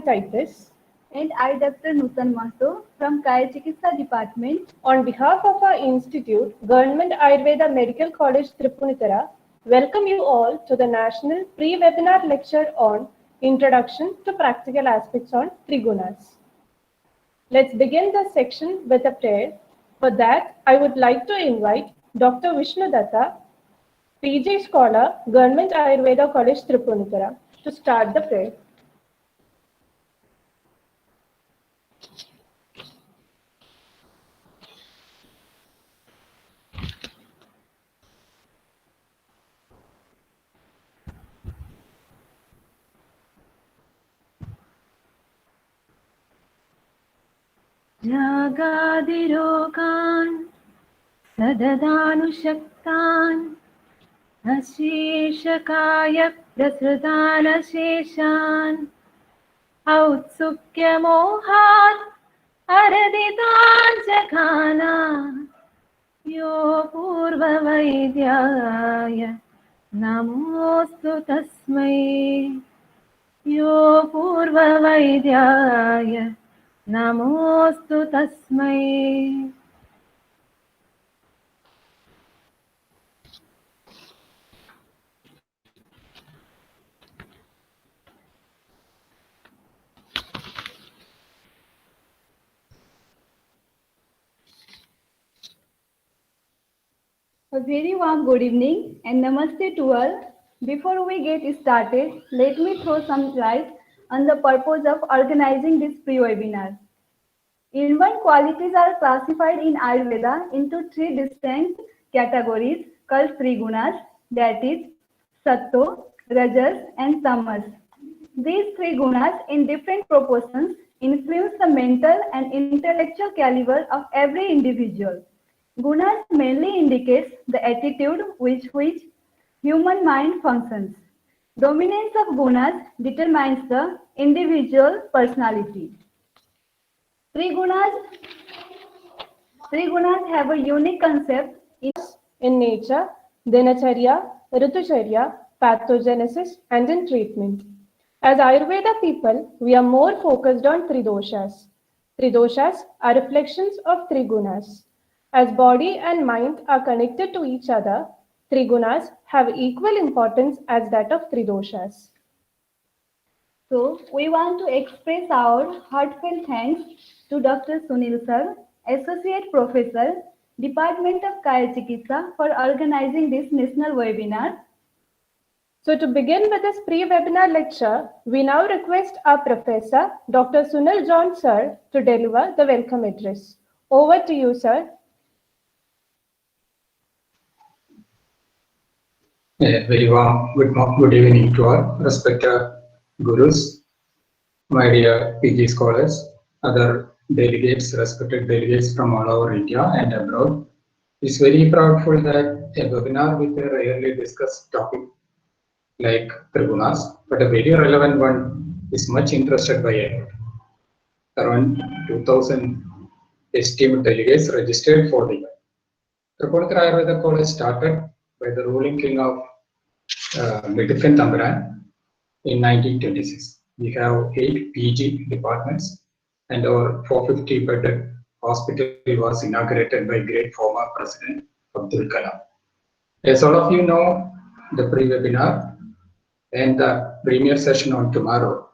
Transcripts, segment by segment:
Titus. And I, Dr. Nutan Mahto from Kaya Chikitsa Department. On behalf of our institute, Govt.Ayurveda Medical College, Tripunitara, welcome you all to the National Pre-Webinar Lecture on Introduction to Practical Aspects on Trigunas. Let's begin the section with a prayer. For that, I would like to invite Dr. Vishnu Datta, PG Scholar, Govt.Ayurveda College, Tripunitara, to start the prayer. Jagadirogan Sadadanushaktan Asheshakaya Prasadaanasheshan Autsukya Mohan Araditan Jaghana Yo Purva Vaidyaya Namostu Tasmai Yo Purva Vaidyaya Namostu Tasmai. A very warm good evening and namaste to all. Before we get started, let me throw some light on the purpose of organizing this pre-webinar. Inborn qualities are classified in Ayurveda into three distinct categories called Trigunas, that is, Sattva, Rajas and Tamas. These three gunas in different proportions influence the mental and intellectual caliber of every individual. Gunas mainly indicates the attitude with which human mind functions. Dominance of gunas determines the individual personality. Three gunas have a unique concept in nature, dinacharya, ritucharya, pathogenesis, and in treatment. As Ayurveda people, we are more focused on tridoshas. Tridoshas are reflections of trigunas. As body and mind are connected to each other, trigunas have equal importance as that of tridoshas. So, we want to express our heartfelt thanks to Dr. Sunil Sir, Associate Professor, Department of Kaya Chikitsa, for organizing this national webinar. So to begin with this pre-webinar lecture, we now request our Professor, Dr. Sunil John Sir, to deliver the welcome address. Over to you, sir. Very warm good evening to all respected gurus, my dear PG scholars, other delegates, respected delegates from all over India and abroad. It's very proudful that a webinar with a rarely discussed topic like Trigunas, but a very relevant one is much interested by everyone. Around 2000 esteemed delegates registered for the event. Triguna Ayurveda College started by the ruling king of Midifin Tambaran in 1926. We have 8 PG departments and our 450-bedded hospital was inaugurated by great former President Abdul Kalam. As all of you know, the pre-webinar and the premier session on tomorrow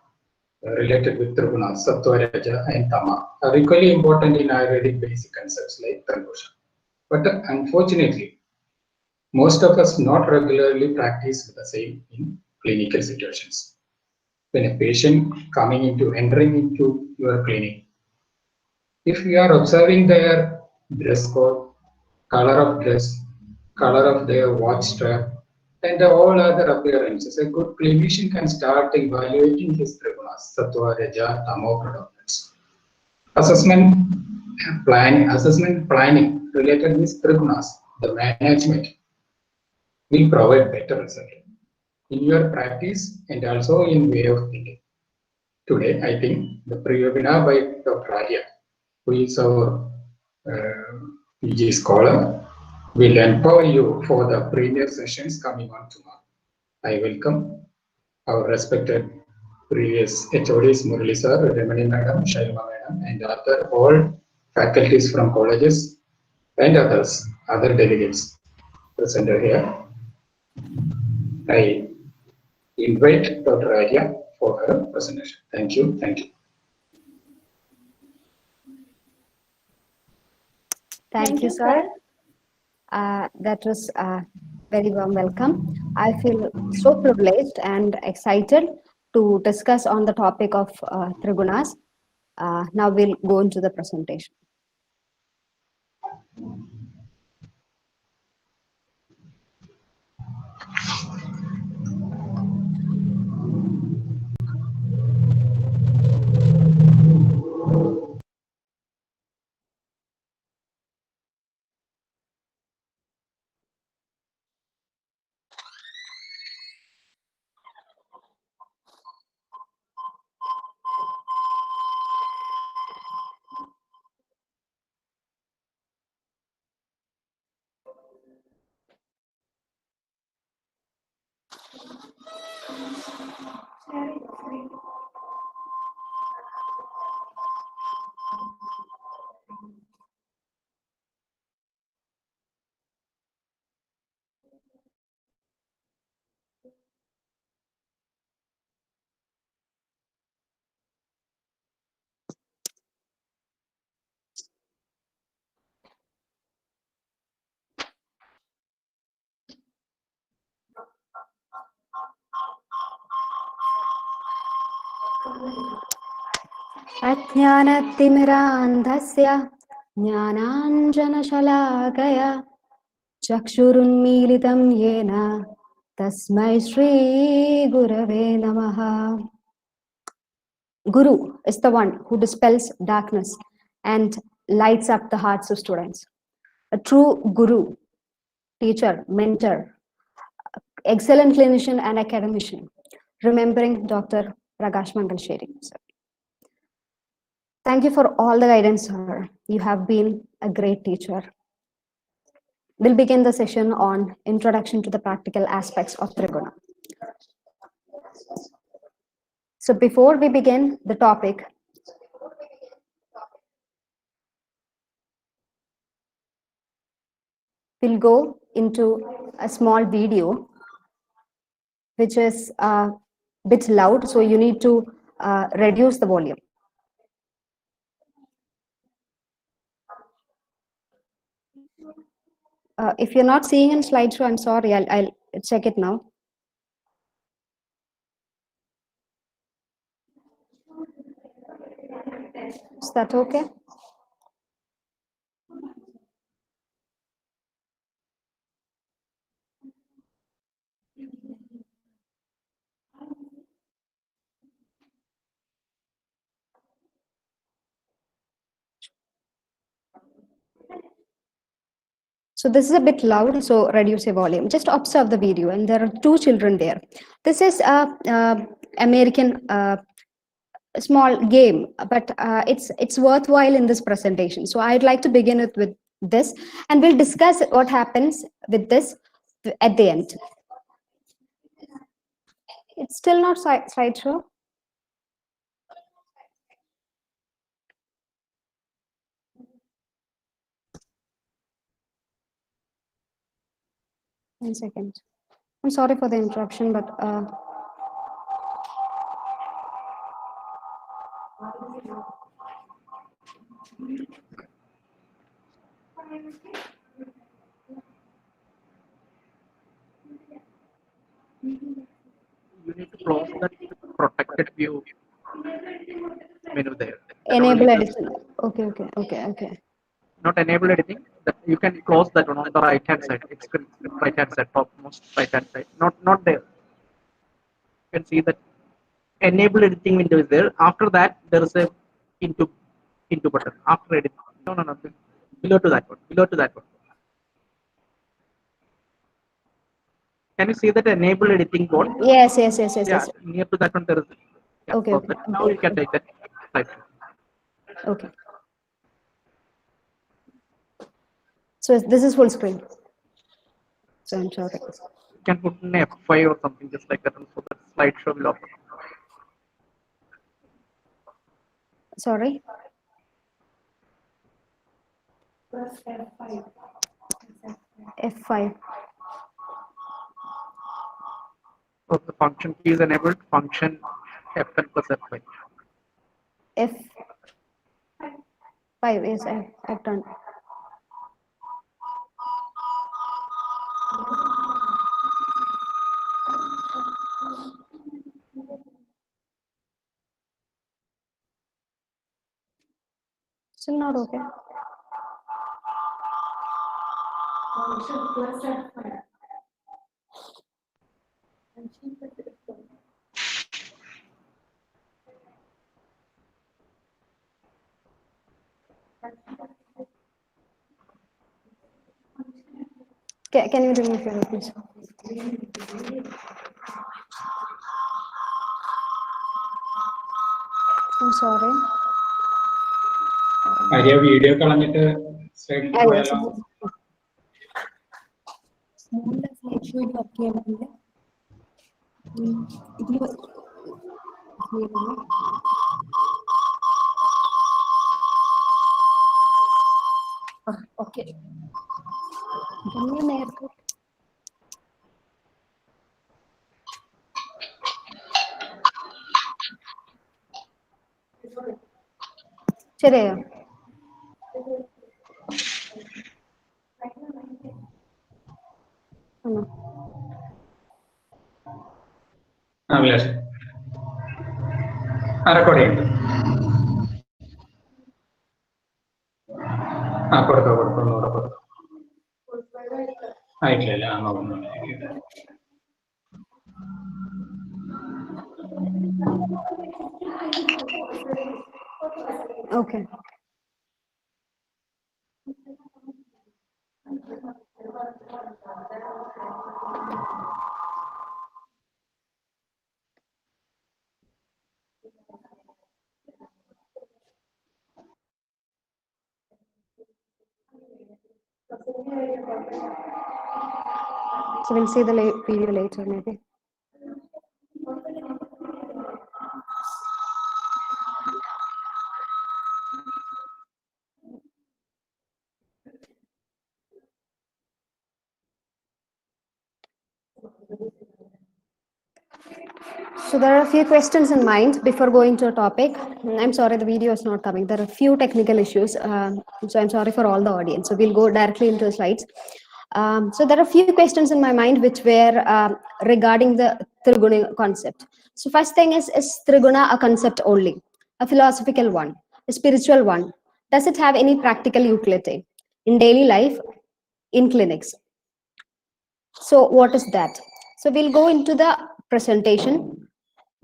related with Triguna, Sattva, Raja and Tama are equally important in Ayurvedic basic concepts like Tandosha. But unfortunately, most of us not regularly practice the same in clinical situations. When a patient entering into your clinic, if you are observing their dress code, color of dress, color of their watch strap, and all other appearances, a good clinician can start evaluating his trigunas, sattva, raja, tamo predominance. Assessment planning related with trigunas, the management will provide better result in your practice and also in way of thinking. Today, I think the pre-webinar by Dr. Arya, who is our PG scholar, will empower you for the premier sessions coming on tomorrow. I welcome our respected previous HODs, Murali sir, Remini madam, Shailma madam, and all faculties from colleges and other delegates presented here. I invite Dr. Arya for her presentation. Thank you. Thank you. Thank you, sir. That was very warm welcome. I feel so privileged and excited to discuss on the topic of Trigunas. Now we'll go into the presentation. अज्ञानतिमिरान्धस्य ज्ञानाञ्जनशलाकया चक्षुरुन्मीलितं येन तस्मै श्रीगुरवे नमः. Guru is the one who dispels darkness and lights up the hearts of students. A true Guru, teacher, mentor, excellent clinician and academician, remembering Dr. Prakash Mangalsheri. Thank you for all the guidance, sir. You have been a great teacher. We'll begin the session on introduction to the practical aspects of Triguna. So before we begin the topic, we'll go into a small video, which is a bit loud, so you need to reduce the volume. If you're not seeing in slideshow, I'm sorry, I'll check it now. Is that okay? So this is a bit loud, so reduce your volume. Just observe the video, and there are two children there. This is a American small game, but it's worthwhile in this presentation. So I'd like to begin it with this, and we'll discuss what happens with this at the end. It's still not slideshow. One second. I'm sorry for the interruption, but you need to close that protected view menu there. enable editing. Okay. Not enable editing. That you can close that one on the right hand side. Right hand side, topmost right hand side. Not there. You can see that enable editing window is there. After that, there is a into button. After editing. No. Below to that one. Can you see that enable editing board? Yes. Yeah, near to that one there is. Yeah, Okay. Now you can take that slide. Okay. So this is full screen. So I'm sorry. You can put an F5 or something just like that, so that slideshow will open. Sorry. F5. So the function key is enabled. Function F10 plus F5. F5. Yes, I've done. Still not okay. Can you do me a favor, please? I'm sorry. Arya video കളഞ്ഞിട്ട് slide പോയാലോ? Okay. നേരത്തെ ശരിയായോ? Abhilash record ചെയ്യുന്നുണ്ട്. കൊടുത്തോ ഒന്നുകൂടെ കൊടുത്തോ. ആയിട്ടില്ല. നോക്കുന്നു. Okay. So we'll see the video later, maybe. So there are a few questions in mind before going to a topic. I'm sorry, the video is not coming. There are a few technical issues. So I'm sorry for all the audience. So we'll go directly into the slides. So there are a few questions in my mind which were regarding the Triguna concept. So first thing is Triguna a concept only, a philosophical one, a spiritual one? Does it have any practical utility in daily life, in clinics? So what is that? So we'll go into the presentation.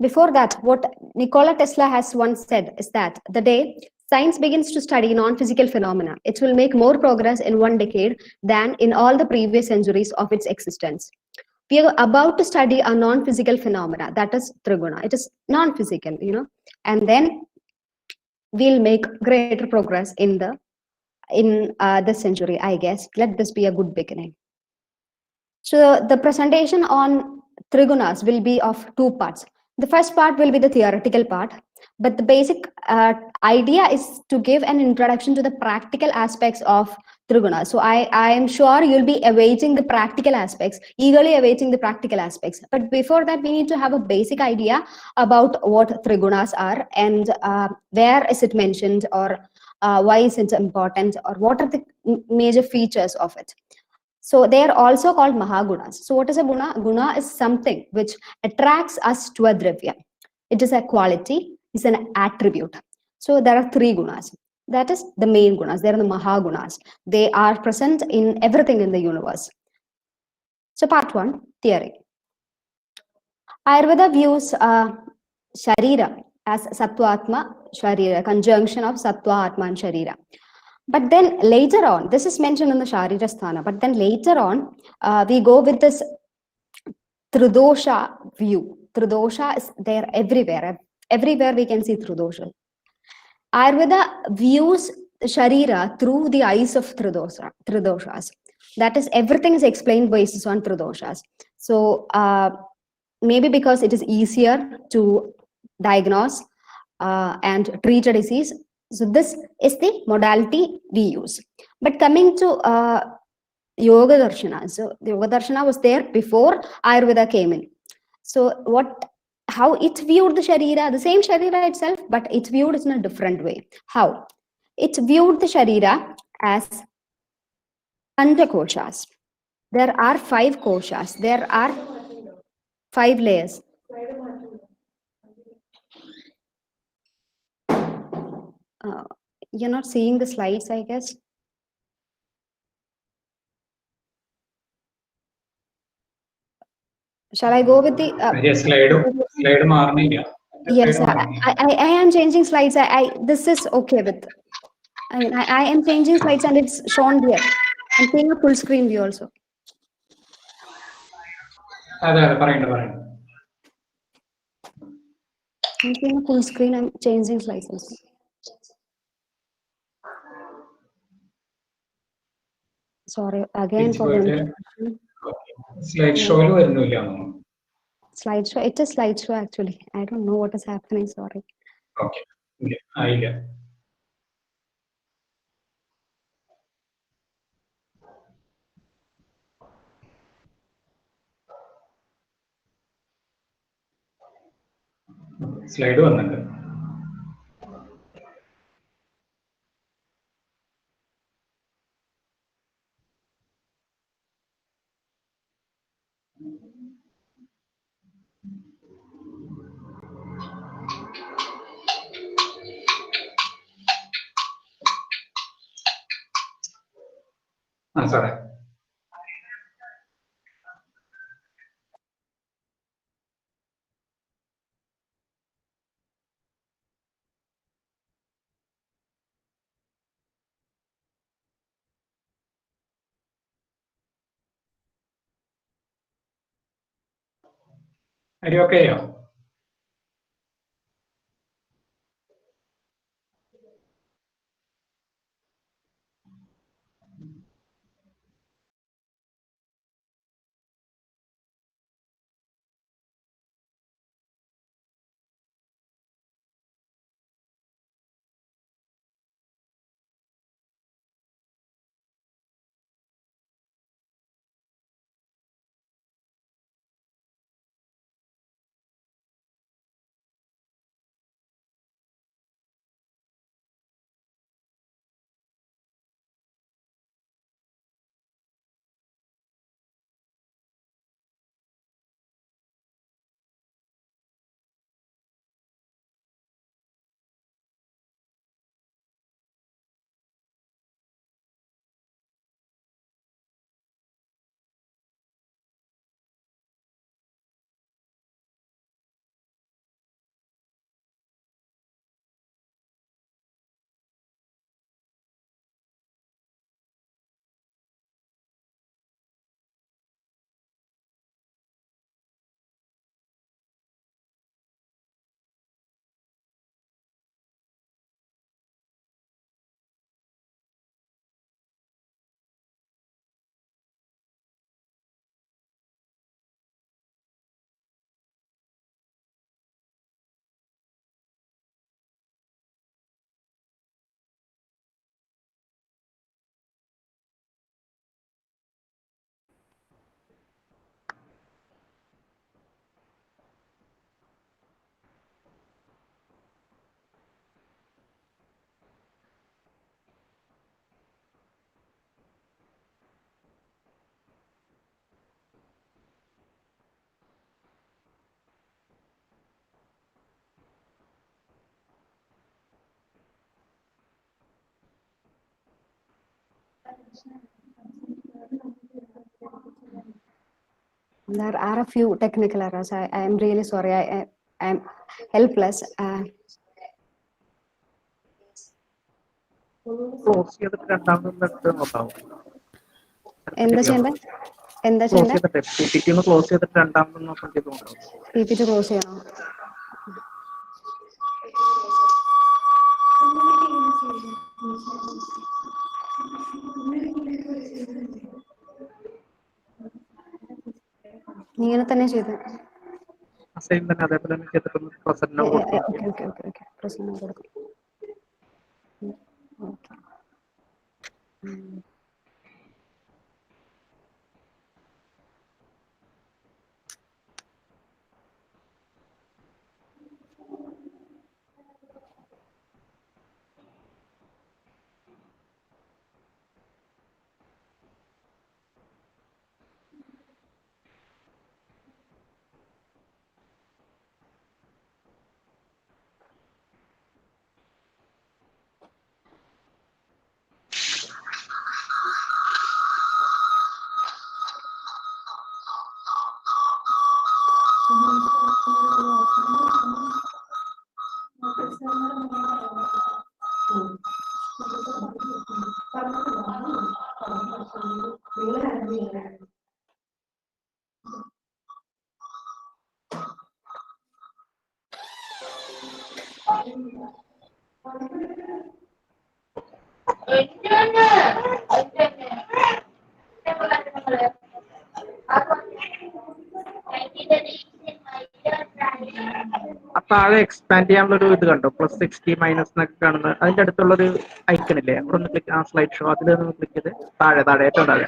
Before that, what Nikola Tesla has once said is that the day science begins to study non-physical phenomena, it will make more progress in one decade than in all the previous centuries of its existence. We are about to study a non-physical phenomena, that is Triguna. It is non-physical, and then we'll make greater progress in this century, I guess. Let this be a good beginning. So the presentation on Trigunas will be of two parts. The first part will be the theoretical part, but the basic idea is to give an introduction to the practical aspects of Triguna. So I am sure you'll be awaiting the practical aspects, eagerly awaiting the practical aspects. But before that, we need to have a basic idea about what Trigunas are and where is it mentioned, or why is it important, or what are the major features of it. So they are also called Mahagunas. So what is a guna? Guna is something which attracts us to a dravya. It is a quality, it's an attribute. So there are three gunas. That is the main gunas. They are the Mahagunas. They are present in everything in the universe. So part one, theory. Ayurveda views Sharira as Sattva-Atma Sharira, conjunction of Sattva, Atma and Sharira. But then later on, this is mentioned in the Sharira Sthana, but then later on, we go with this Tridosha view. Tridosha is there everywhere. Everywhere we can see Tridosha. Ayurveda views Sharira through the eyes of Tridoshas. That is, everything is explained based on Tridoshas. So maybe because it is easier to diagnose, and treat a disease. So this is the modality we use. But coming to Yoga Darshana, so the Yoga Darshana was there before Ayurveda came in. So how it viewed the Sharira, the same Sharira itself, but it viewed it in a different way. How? It viewed the Sharira as Panchakoshas. There are 5 koshas. There are 5 layers. You're not seeing the slides, I guess. Shall I go with the? Yes, slide marniya. Yes, I am changing slides. This is okay with. I mean, I am changing slides and it's shown here. I'm seeing a full screen view also. I'm seeing a full screen. I'm changing slides also. Sorry again for the interruption. Slideshow. Slideshow. It is slideshow actually. I don't know what is happening. Sorry. Okay. I get. Slide one. Sorry. Are you okay? There are a few technical errors. I am really sorry. I am helpless. Close ചെയ്തിട്ട് രണ്ടാമത് നോക്കാവോ? എന്താ ചെയ്യണ്ടേ? Close ചെയ്തിട്ട് PPT ഒന്ന് close ചെയ്തിട്ട് രണ്ടാമത് നോക്കാൻ ചെയ്തോണ്ടാവും. PPT close ചെയ്യണോ? ഇങ്ങനെ തന്നെ ചെയ്തു. സെയിം തന്നെ അതേപോലെ തന്നെ ചെയ്തിട്ടൊന്ന് പ്രസന്റ് നൗ കൊടുക്കും. ഓക്കെ പ്രസന്റ് നൗ കൊടുക്കും. ഓക്കെ. താഴെ എക്സ്പാൻഡ് ചെയ്യാനുള്ള ഒരു ഇത് കണ്ടോ, +60 മൈനസ് എന്നൊക്കെ കാണുന്നത്. അതിന്റെ അടുത്തുള്ളൊരു ഐക്കൺ ഇല്ലേ, അവിടെ ഒന്ന് ക്ലിക്ക്, ആ സ്ലൈഡ് ഷോ അതിലൊന്ന് ക്ലിക്ക് ചെയ്ത് താഴെ ഏറ്റവും താഴെ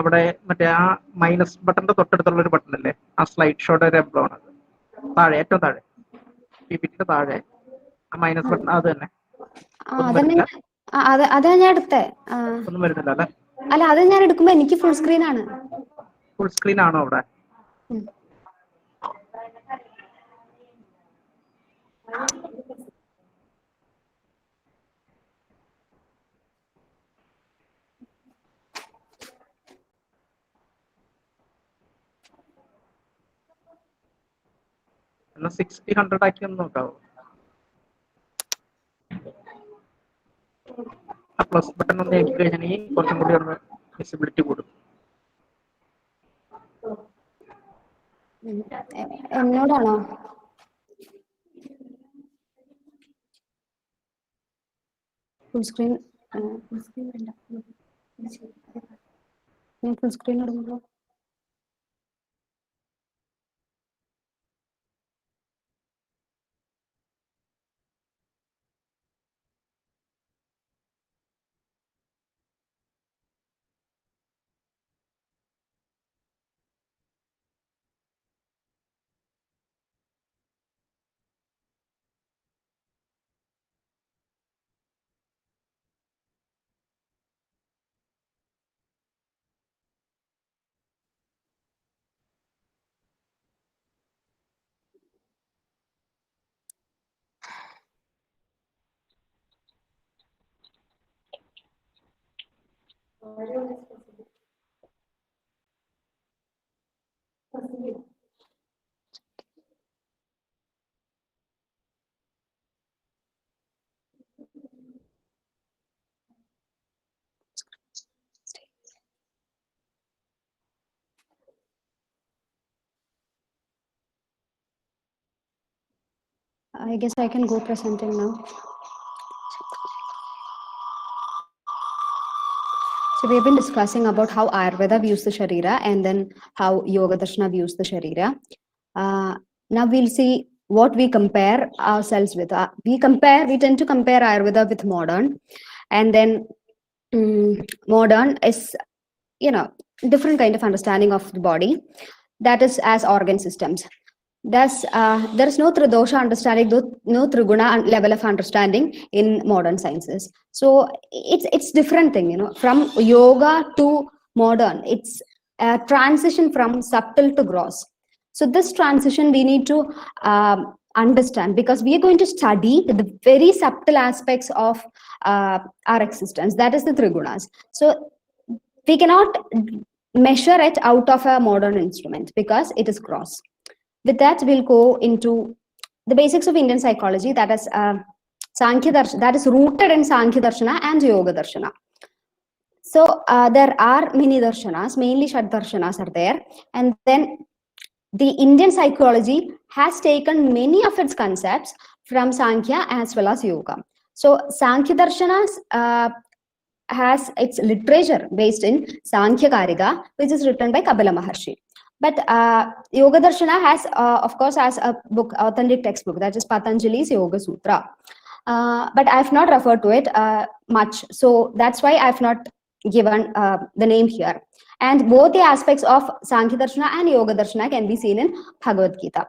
അവിടെ മറ്റേ ആ മൈനസ് ബട്ടന്റെ തൊട്ടടുത്തുള്ള ഒരു ബട്ടൺ അല്ലേ, ആ സ്ലൈഡ് ഷോയുടെ ഒരു എംബ്ലം ആണ്. താഴെ ഏറ്റവും താഴെ പിപിറ്റിയുടെ താഴെ ആ മൈനസ് ബട്ടൺ, അത് തന്നെ. അതാ ഞാൻ എടുത്തേ. ഒന്നും വരുന്നില്ല അല്ലെ? അല്ല, അത് ഞാൻ എടുക്കുമ്പോ എനിക്ക് ഫുൾ സ്ക്രീൻ ആണ്. ഫുൾ സ്ക്രീൻ ആണോ അവിടെ? എന്നാ 60-100 ആക്കി ഒന്ന് നോക്കാവോ? ആ പ്ലസ് ബട്ടൺ ഒന്ന് ഞെക്കി കഴിഞ്ഞാൽ കുറച്ചും കൂടി ഒന്ന് വിസിബിലിറ്റി കൂടും. എന്നോടാണോ? ഫുൾ സ്ക്രീൻ അല്ല, ഞാൻ ഫുൾ സ്ക്രീൻ ഇടുമ്പോൾ I guess I can go presenting now. So we have been discussing about how Ayurveda views the Sharira and then how Yoga Darshana views the Sharira. Now we'll see what we compare ourselves with. We tend to compare Ayurveda with modern, and then modern is, different kind of understanding of the body, that is as organ systems. Thus, there is no Tridosha understanding, no Triguna level of understanding in modern sciences. So it's different thing, from yoga to modern. It's a transition from subtle to gross. So this transition we need to understand, because we are going to study the very subtle aspects of our existence, that is the Trigunas. So we cannot measure it out of a modern instrument because it is gross. With that, we'll go into the basics of Indian psychology, that is Sankhya Darshana, that is rooted in Sankhya Darshana and Yoga Darshana. So there are many darshanas, mainly Shad Darshanas are there, and then the Indian psychology has taken many of its concepts from Sankhya as well as Yoga. So Sankhya Darshanas has its literature based in Sankhya Karika, which is written by Kapila Maharshi. But Yoga Darshana has, of course, has a book, authentic textbook, that is Patanjali's Yoga Sutra. But I've not referred to it much, so that's why I've not given the name here. And both the aspects of Sankhya Darshana and Yoga Darshana can be seen in Bhagavad Gita.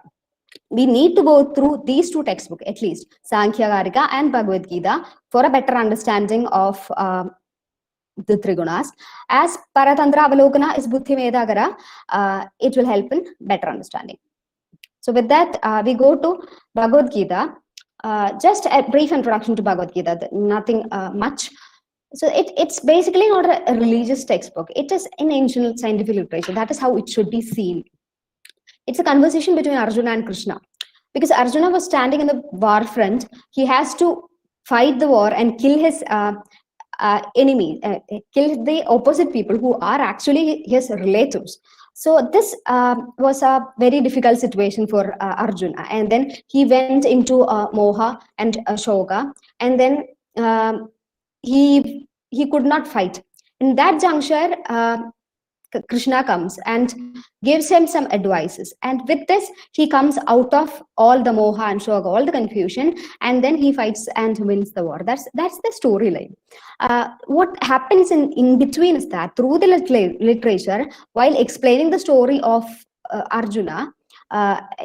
We need to go through these two textbooks, at least Sankhya Karika and Bhagavad Gita, for a better understanding of the Trigunas. As Paratantra Avalokana is Buddhi Medagara, it will help in better understanding. So with that, we go to Bhagavad Gita. Just a brief introduction to Bhagavad Gita, nothing much. So it's basically not a religious textbook. It is in ancient scientific literature. That is how it should be seen. It's a conversation between Arjuna and Krishna. Because Arjuna was standing in the war front, he has to fight the war and kill his enemy, kill the opposite people who are actually his relatives. So this was a very difficult situation for Arjuna. And then he went into Moha and Shoga, and then he could not fight. In that juncture, Krishna comes and gives him some advices, and with this he comes out of all the moha and shoga, all the confusion, and then he fights and wins the war. That's the storyline. What happens in between is that through the literature, while explaining the story of Arjuna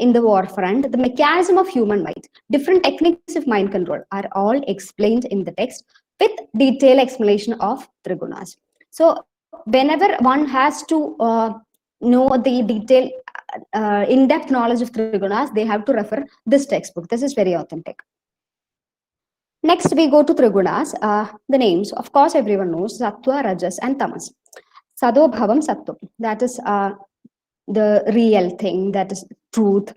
in the war front, the mechanism of human mind, different techniques of mind control are all explained in the text with detailed explanation of Trigunas. So whenever one has to know the detailed, in-depth knowledge of Trigunas, they have to refer this textbook. This is very authentic. Next, we go to Trigunas. The names, of course, everyone knows: Sattva, Rajas, and Tamas. Sado Bhavam Sattva. That is the real thing. That is truth.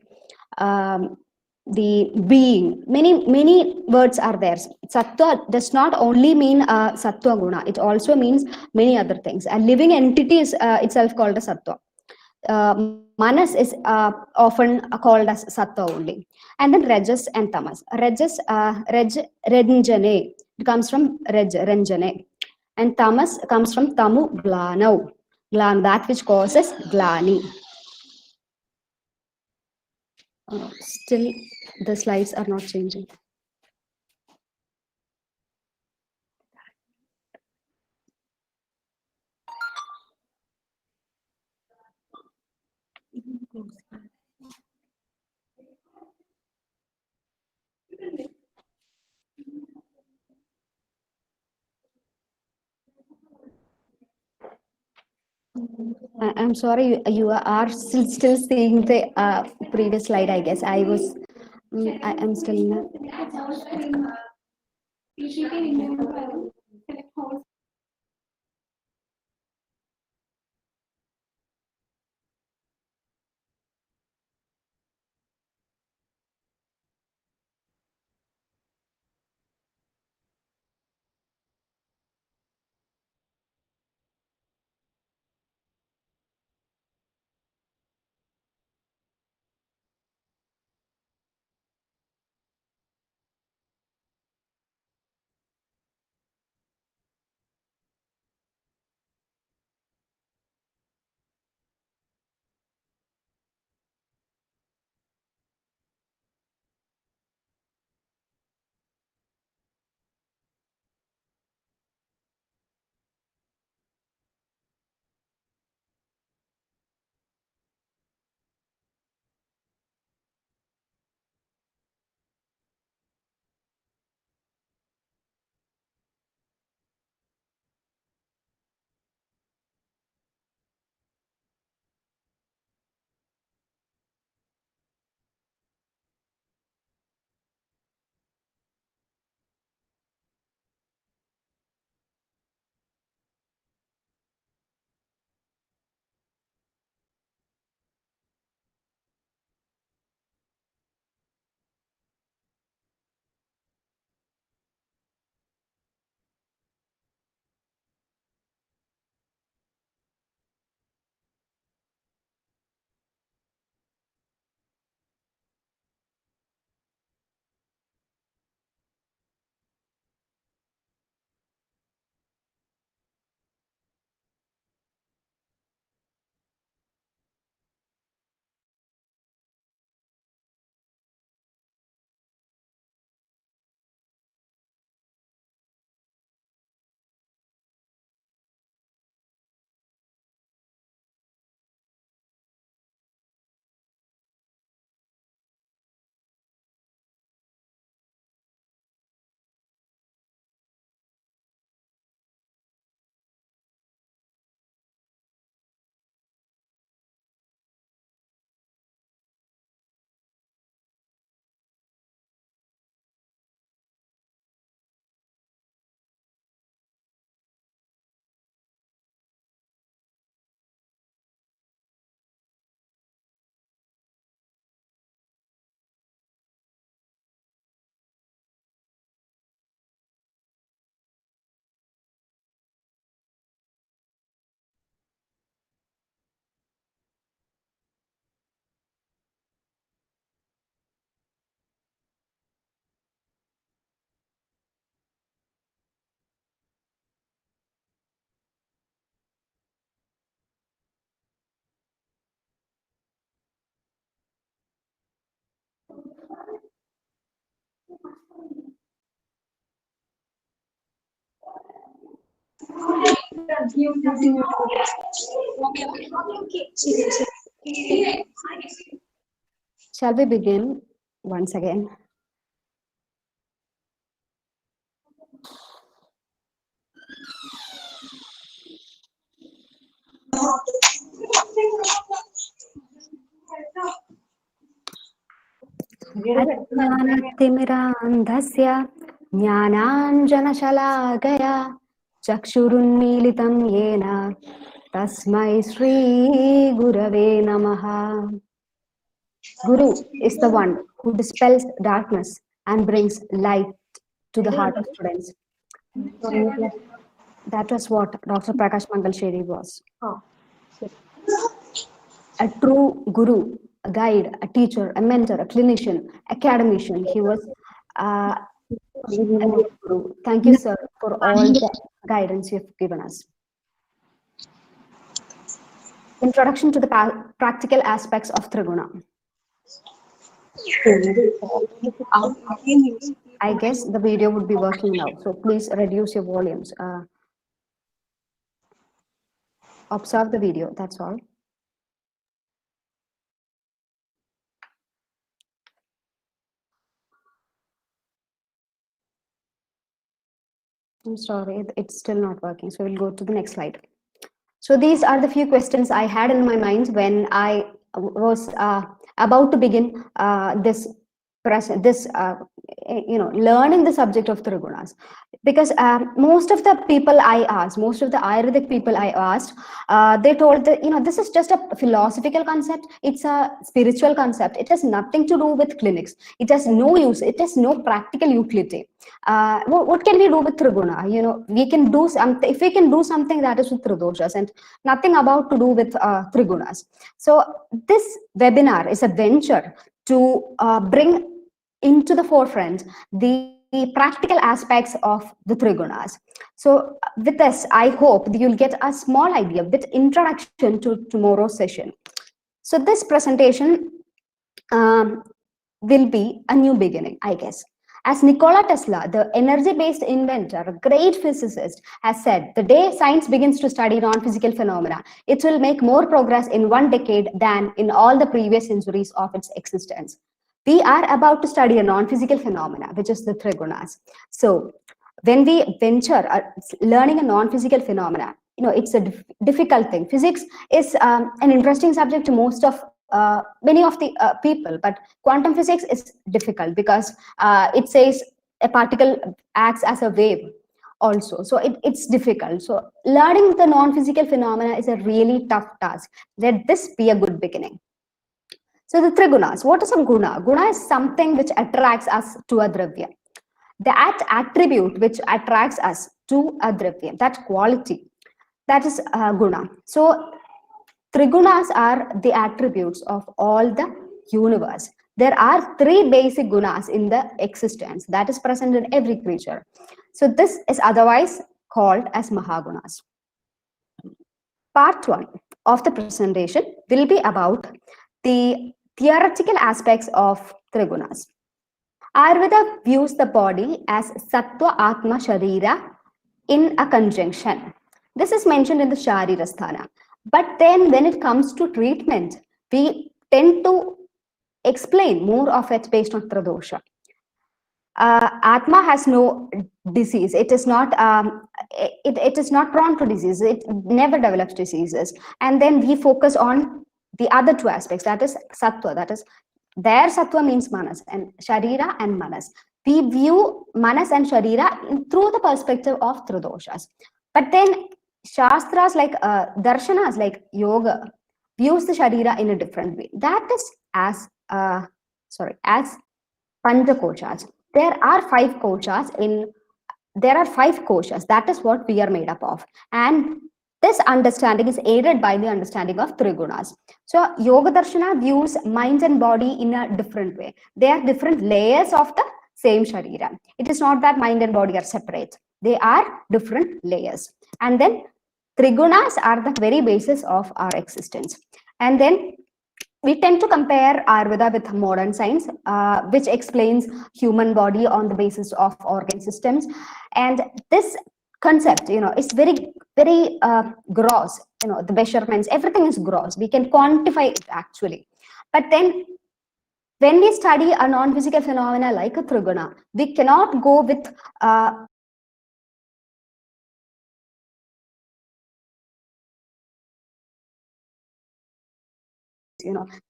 The being. Many words are there. Sattva does not only mean Sattva Guna. It also means many other things. A living entity is itself called a Sattva. Manas is often called as Sattva only. And then Rajas and Tamas. Rajas, Renjane. It comes from Renjane. And Tamas comes from Tamu Glanau. Glan, that which causes Glani. Still, the slides are not changing. I'm sorry, you are still seeing the previous slide, I guess. I am still. Shall we begin once again? अज्ञानतिमिरान्धस्य ज्ञानाञ्जनशलाकया चक्षुरुन्मीलितं येन तस्मै श्रीगुरवे नमः. Guru is the one who dispels darkness and brings light to the heart of students. That was what Dr. Prakash Mangalsheri was. A true guru, a guide, a teacher, a mentor, a clinician, academician. He was a guru. Thank you, sir, for all the guidance you have given us. Introduction to the practical aspects of Triguna. I guess the video would be working now, so please reduce your volumes. Observe the video, that's all. I'm sorry, it's still not working, so we'll go to the next slide. So these are the few questions I had in my mind when I was about to begin learning the subject of Trigunas. Because most of the people I asked, most of the Ayurvedic people I asked, they told that, this is just a philosophical concept. It's a spiritual concept. It has nothing to do with clinics. It has no use. It has no practical utility. What can we do with Triguna? We can do something. If we can do something, that is with Tridoshas and nothing about to do with Trigunas. So this webinar is a venture to bring into the forefront the practical aspects of the Trigunas. So with this, I hope you'll get a small idea with introduction to tomorrow's session. So this presentation will be a new beginning, I guess. As Nikola Tesla, the energy-based inventor, a great physicist, has said, the day science begins to study non-physical phenomena, it will make more progress in 1 decade than in all the previous centuries of its existence. We are about to study a non-physical phenomena, which is the Trigunas. So when we venture learning a non-physical phenomena, it's a difficult thing. Physics is an interesting subject to many of the people, but quantum physics is difficult because it says a particle acts as a wave also. So it's difficult. So learning the non-physical phenomena is a really tough task. Let this be a good beginning. So the Trigunas, what is a guna? Guna is something which attracts us to a dravya. That attribute which attracts us to a dravya, that quality, that is guna. So Trigunas are the attributes of all the universe. There are 3 basic gunas in the existence that is present in every creature. So this is otherwise called as Mahagunas. Part 1 of the presentation will be about the theoretical aspects of Trigunas. Ayurveda views the body as Sattva, Atma, Sharira in a conjunction. This is mentioned in the Sharirasthana. But then when it comes to treatment, we tend to explain more of it based on Tradosha. Atma has no disease. It is not it is not prone to disease. It never develops diseases. And then we focus on the other 2 aspects, that is Sattva, that is there Sattva means Manas, and Sharira and Manas. We view Manas and Sharira through the perspective of Tridoshas. But then Shastras like Darshanas like Yoga views the Sharira in a different way. That is as Panchakoshas. There are 5 koshas there are 5 koshas. That is what we are made up of. And this understanding is aided by the understanding of Trigunas. So Yoga Darshana views mind and body in a different way. They are different layers of the same Sharira. It is not that mind and body are separate. They are different layers. And then Trigunas are the very basis of our existence. And then we tend to compare Ayurveda with modern science, which explains human body on the basis of organ systems. And this concept, it's very, very gross. The measurements, everything is gross. We can quantify it actually. But then when we study a non-physical phenomena like a triguna, we cannot go with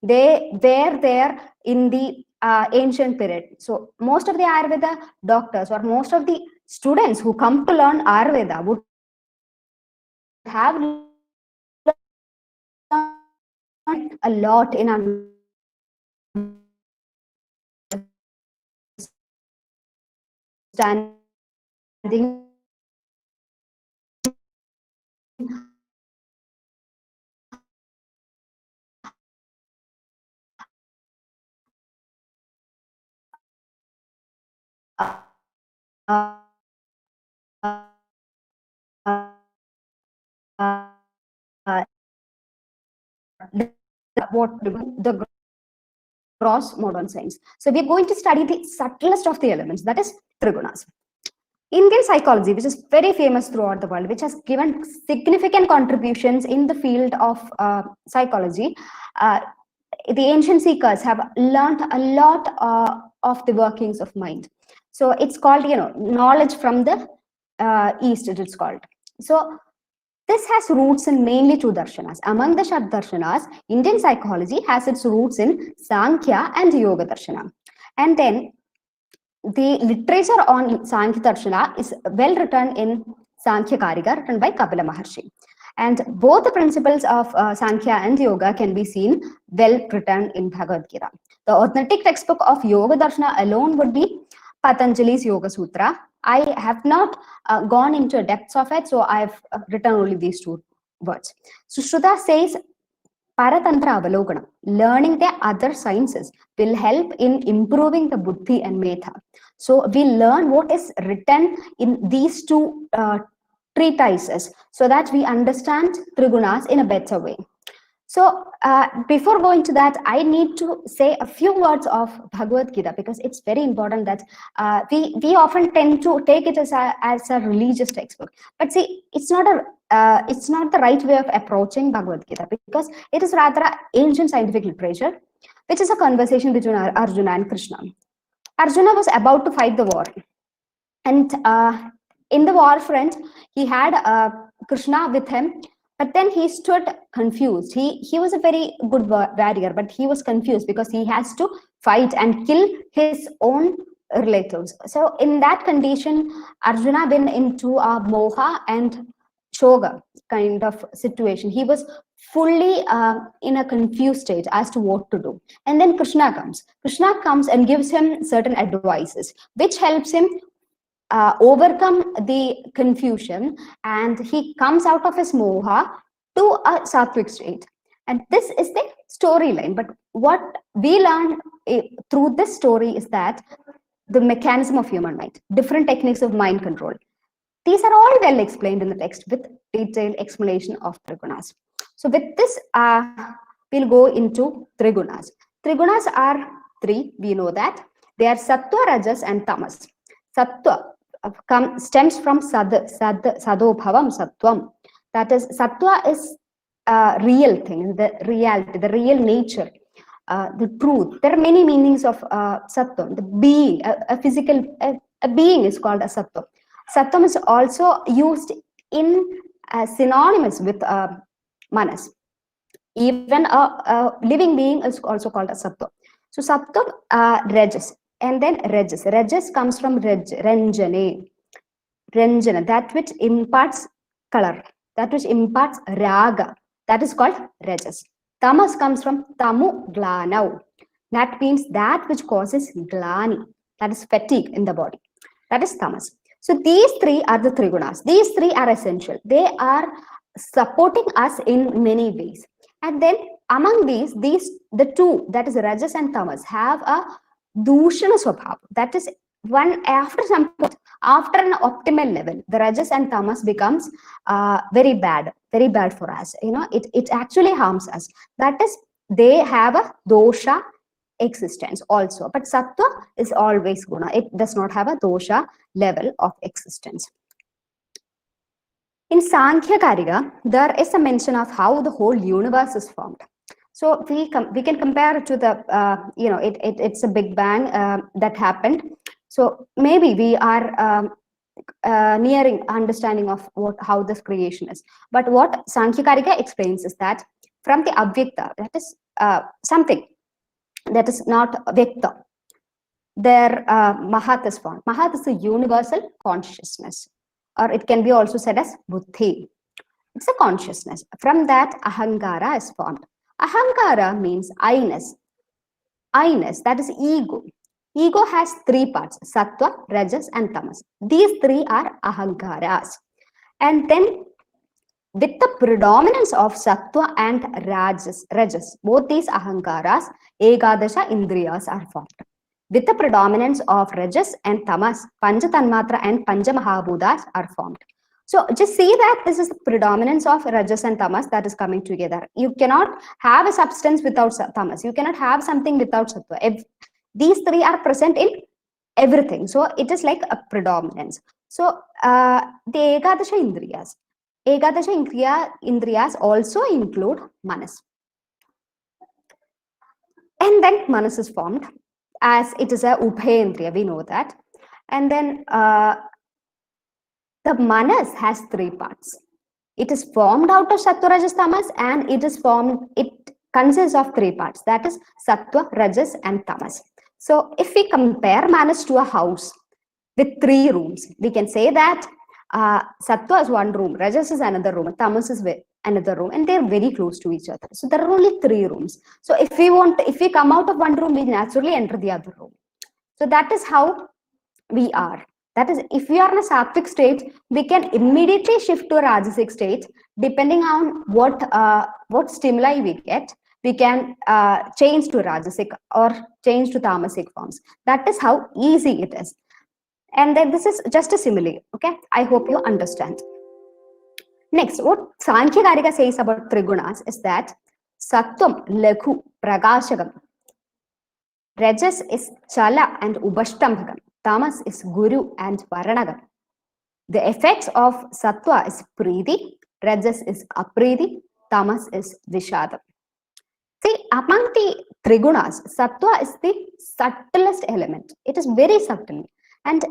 they were there in the ancient period. So most of the Ayurveda doctors or most of the students who come to learn Ayurveda would have a lot in understanding what the gross modern science. So we're going to study the subtlest of the elements, that is trigunas. Indian psychology, which is very famous throughout the world, which has given significant contributions in the field of psychology, the ancient seekers have learned a lot of the workings of mind. So it's called, knowledge from the East, it is called. So this has roots in mainly two darshanas. Among the Shad darshanas, Indian psychology has its roots in Sankhya and Yoga darshana. And then the literature on Sankhya darshana is well written in Sankhya Kariga, written by Kapila Maharshi. And both the principles of Sankhya and Yoga can be seen well written in Bhagavad Gita. The authentic textbook of Yoga darshana alone would be Patanjali's Yoga Sutra. I have not gone into depths of it, so I've written only these two words. So Shruta says, Paratantra Avalokanam, learning the other sciences will help in improving the buddhi and metha. So we learn what is written in these two treatises so that we understand trigunas in a better way. So before going to that, I need to say a few words of Bhagavad Gita, because it's very important that we often tend to take it as a religious textbook. But see, it's not the right way of approaching Bhagavad Gita, because it is rather ancient scientific literature, which is a conversation between Arjuna and Krishna. Arjuna was about to fight the war, and in the war front, he had Krishna with him. But then he stood confused. He was a very good warrior, but he was confused because he has to fight and kill his own relatives. So in that condition, Arjuna went into a moha and shoga kind of situation. He was fully in a confused state as to what to do. And then Krishna comes. Krishna comes and gives him certain advices, which helps him overcome the confusion, and he comes out of his moha to a sattvic state. And this is the storyline. But what we learn through this story is that the mechanism of human mind, different techniques of mind control, these are all well explained in the text with detailed explanation of trigunas. So with this, we'll go into trigunas. Trigunas are three, we know that. They are sattva, rajas, and tamas. Sattva stems from sadobhavam sattvam. That is, sattva is real thing, the reality, the real nature, the truth. There are many meanings of sattvam. The being, a physical, a being is called a sattva. Sattvam is also used in synonymous with manas. Even a living being is also called a sattva. So sattva, rajas. And then rajas. Rajas comes from ranjane. Ranjana, that which imparts color, that which imparts raga, that is called rajas. Tamas comes from tamu glanau. That means that which causes glani, that is fatigue in the body. That is tamas. So these three are the trigunas. These three are essential. They are supporting us in many ways. And then among these, the two, that is rajas and tamas, have a dushana swabhav. That is, one after some point, after an optimal level, the rajas and tamas becomes very bad for us. It actually harms us. That is, they have a dosha existence also. But sattva is always guna. It does not have a dosha level of existence. In Sankhya Karika, there is a mention of how the whole universe is formed. So we can compare it to the, it's a big bang that happened. So maybe we are nearing understanding of how this creation is. But what Sankhya Karika explains is that from the Avyakta, that is something that is not Vyakta, there Mahat is formed. Mahat is a universal consciousness, or it can be also said as Buddhi. It's a consciousness. From that, Ahankara is formed. Ahankara means I-ness. I-ness, that is ego. Ego has three parts, Sattva, Rajas, and Tamas. These three are Ahankaras. And then with the predominance of Sattva and Rajas, both these Ahankaras, Ekadasha Indriyas are formed. With the predominance of Rajas and Tamas, Pancha Tanmatra and Pancha Mahabhutas are formed. So just see that this is the predominance of Rajas and Tamas that is coming together. You cannot have a substance without Tamas. You cannot have something without Sattva. These three are present in everything. So it is like a predominance. So the Ekadasha Indriyas. Ekadasha Indriyas also include Manas. And then Manas is formed as it is a Ubhayendriya, we know that. And then the Manas has three parts. It is formed out of Sattva, Rajas, Tamas, and it consists of three parts. That is Sattva, Rajas, and Tamas. So if we compare Manas to a house with 3 rooms, we can say that Sattva is one room, Rajas is another room, Tamas is another room, and they're very close to each other. So there are only 3 rooms. So if we come out of one room, we naturally enter the other room. So that is how we are. That is, if we are in a sattvic state, we can immediately shift to a rajasic state. Depending on what stimuli we get, we can change to rajasic or change to tamasic forms. That is how easy it is. And then this is just a simile. Okay, I hope you understand. Next, what Sankhya Karika says about Trigunas is that Sattvam, Laghu, Prakashagam. Rajas is Chala and Ubashtambhagam. Tamas is Guru and Varanagam. The effects of Sattva is Preeti, Rajas is Apreeti, Tamas is Vishadam. See, among the Trigunas, Sattva is the subtlest element. It is very subtle. And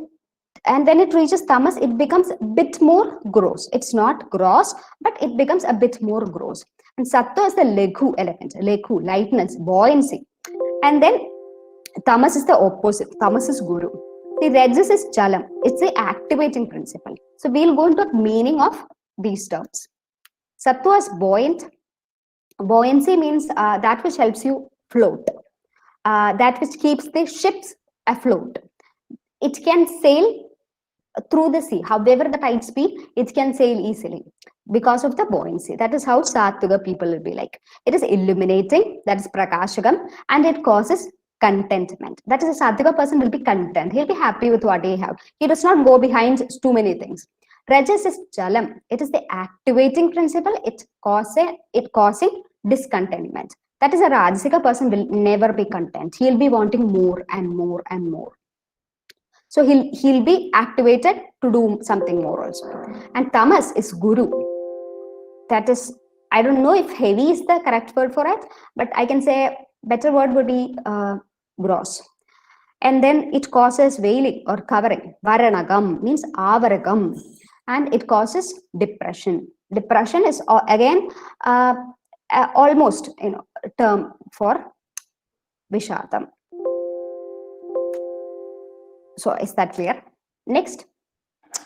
when it reaches Tamas, it becomes a bit more gross. It's not gross, but it becomes a bit more gross. And Sattva is the Laghu element. Laghu, lightness, buoyancy. And then Tamas is the opposite. Tamas is Guru. The Rajas is Chalam. It's the activating principle. So we'll go into the meaning of these terms. Sattva is buoyant. Buoyancy means that which helps you float. That which keeps the ships afloat. It can sail through the sea. However the tides be, it can sail easily because of the buoyancy. That is how Sattvika people will be like. It is illuminating. That is Prakashagam. And it causes contentment. That is, a Sattvika person will be content. He'll be happy with what he have. He does not go behind too many things. Rajas is Chalam. It is the activating principle. It causing discontentment. That is, a Rajasika person will never be content. He'll be wanting more and more and more. So he'll be activated to do something more also. And Tamas is Guru. That is, I don't know if heavy is the correct word for it, but I can say better word would be gross. And then it causes veiling or covering. Varanagam means avaragam. And it causes depression. Depression is again almost term for Vishadam. So is that clear? Next,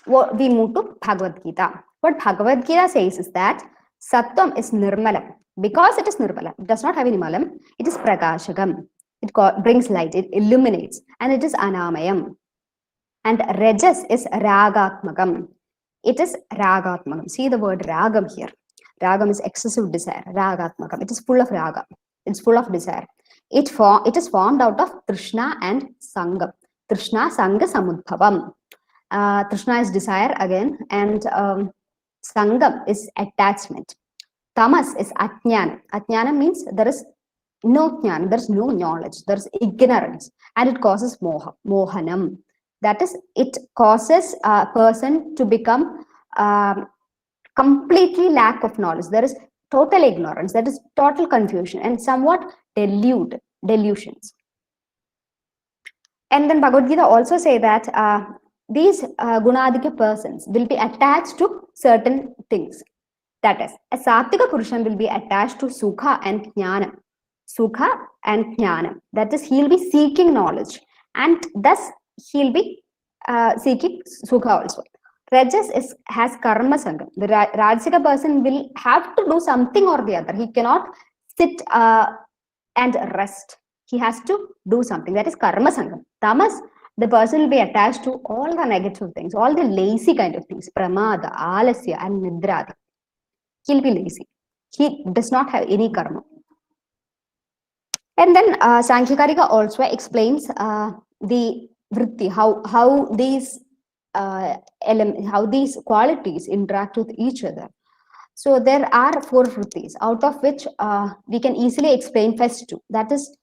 we move to Bhagavad Gita. What Bhagavad Gita says is that Sattvam is Nirmalam. Because it is Nirmalam, it does not have any malam, it is Prakashagam. It brings light, it illuminates, and it is Anamayam. And Rajas is Ragatmakam. It is Ragatmakam. See the word Ragam here. Ragam is excessive desire. Ragatmakam. It is full of Raga. It's full of desire. It is formed out of Trishna and Sangam. Trishna, Sangha, Samudbhavam. Trishna is desire again, and Sangam is attachment. Tamas is Ajnana. Ajnana means there is no jnana, there is no knowledge, there is ignorance, and it causes mohanam. That is, it causes a person to become completely lack of knowledge. There is total ignorance, there is total confusion and somewhat delusions. And then Bhagavad Gita also say that these Gunadika persons will be attached to certain things. That is, a Sattvika Purushan will be attached to Sukha and Jnanam. Sukha and Jnanam. That is, he'll be seeking knowledge and thus he'll be seeking Sukha also. Rajas has Karma Sangam. The Rajasika person will have to do something or the other. He cannot sit and rest. He has to do something. That is Karma Sangam. Tamas, the person will be attached to all the negative things, all the lazy kind of things, Pramada, Alasya, and Nidradi. He'll be lazy. He does not have any karma. And then Sankhyakarika also explains the vritti, how these how these qualities interact with each other. So there are 4 vrittis, out of which we can easily explain first 2. That is,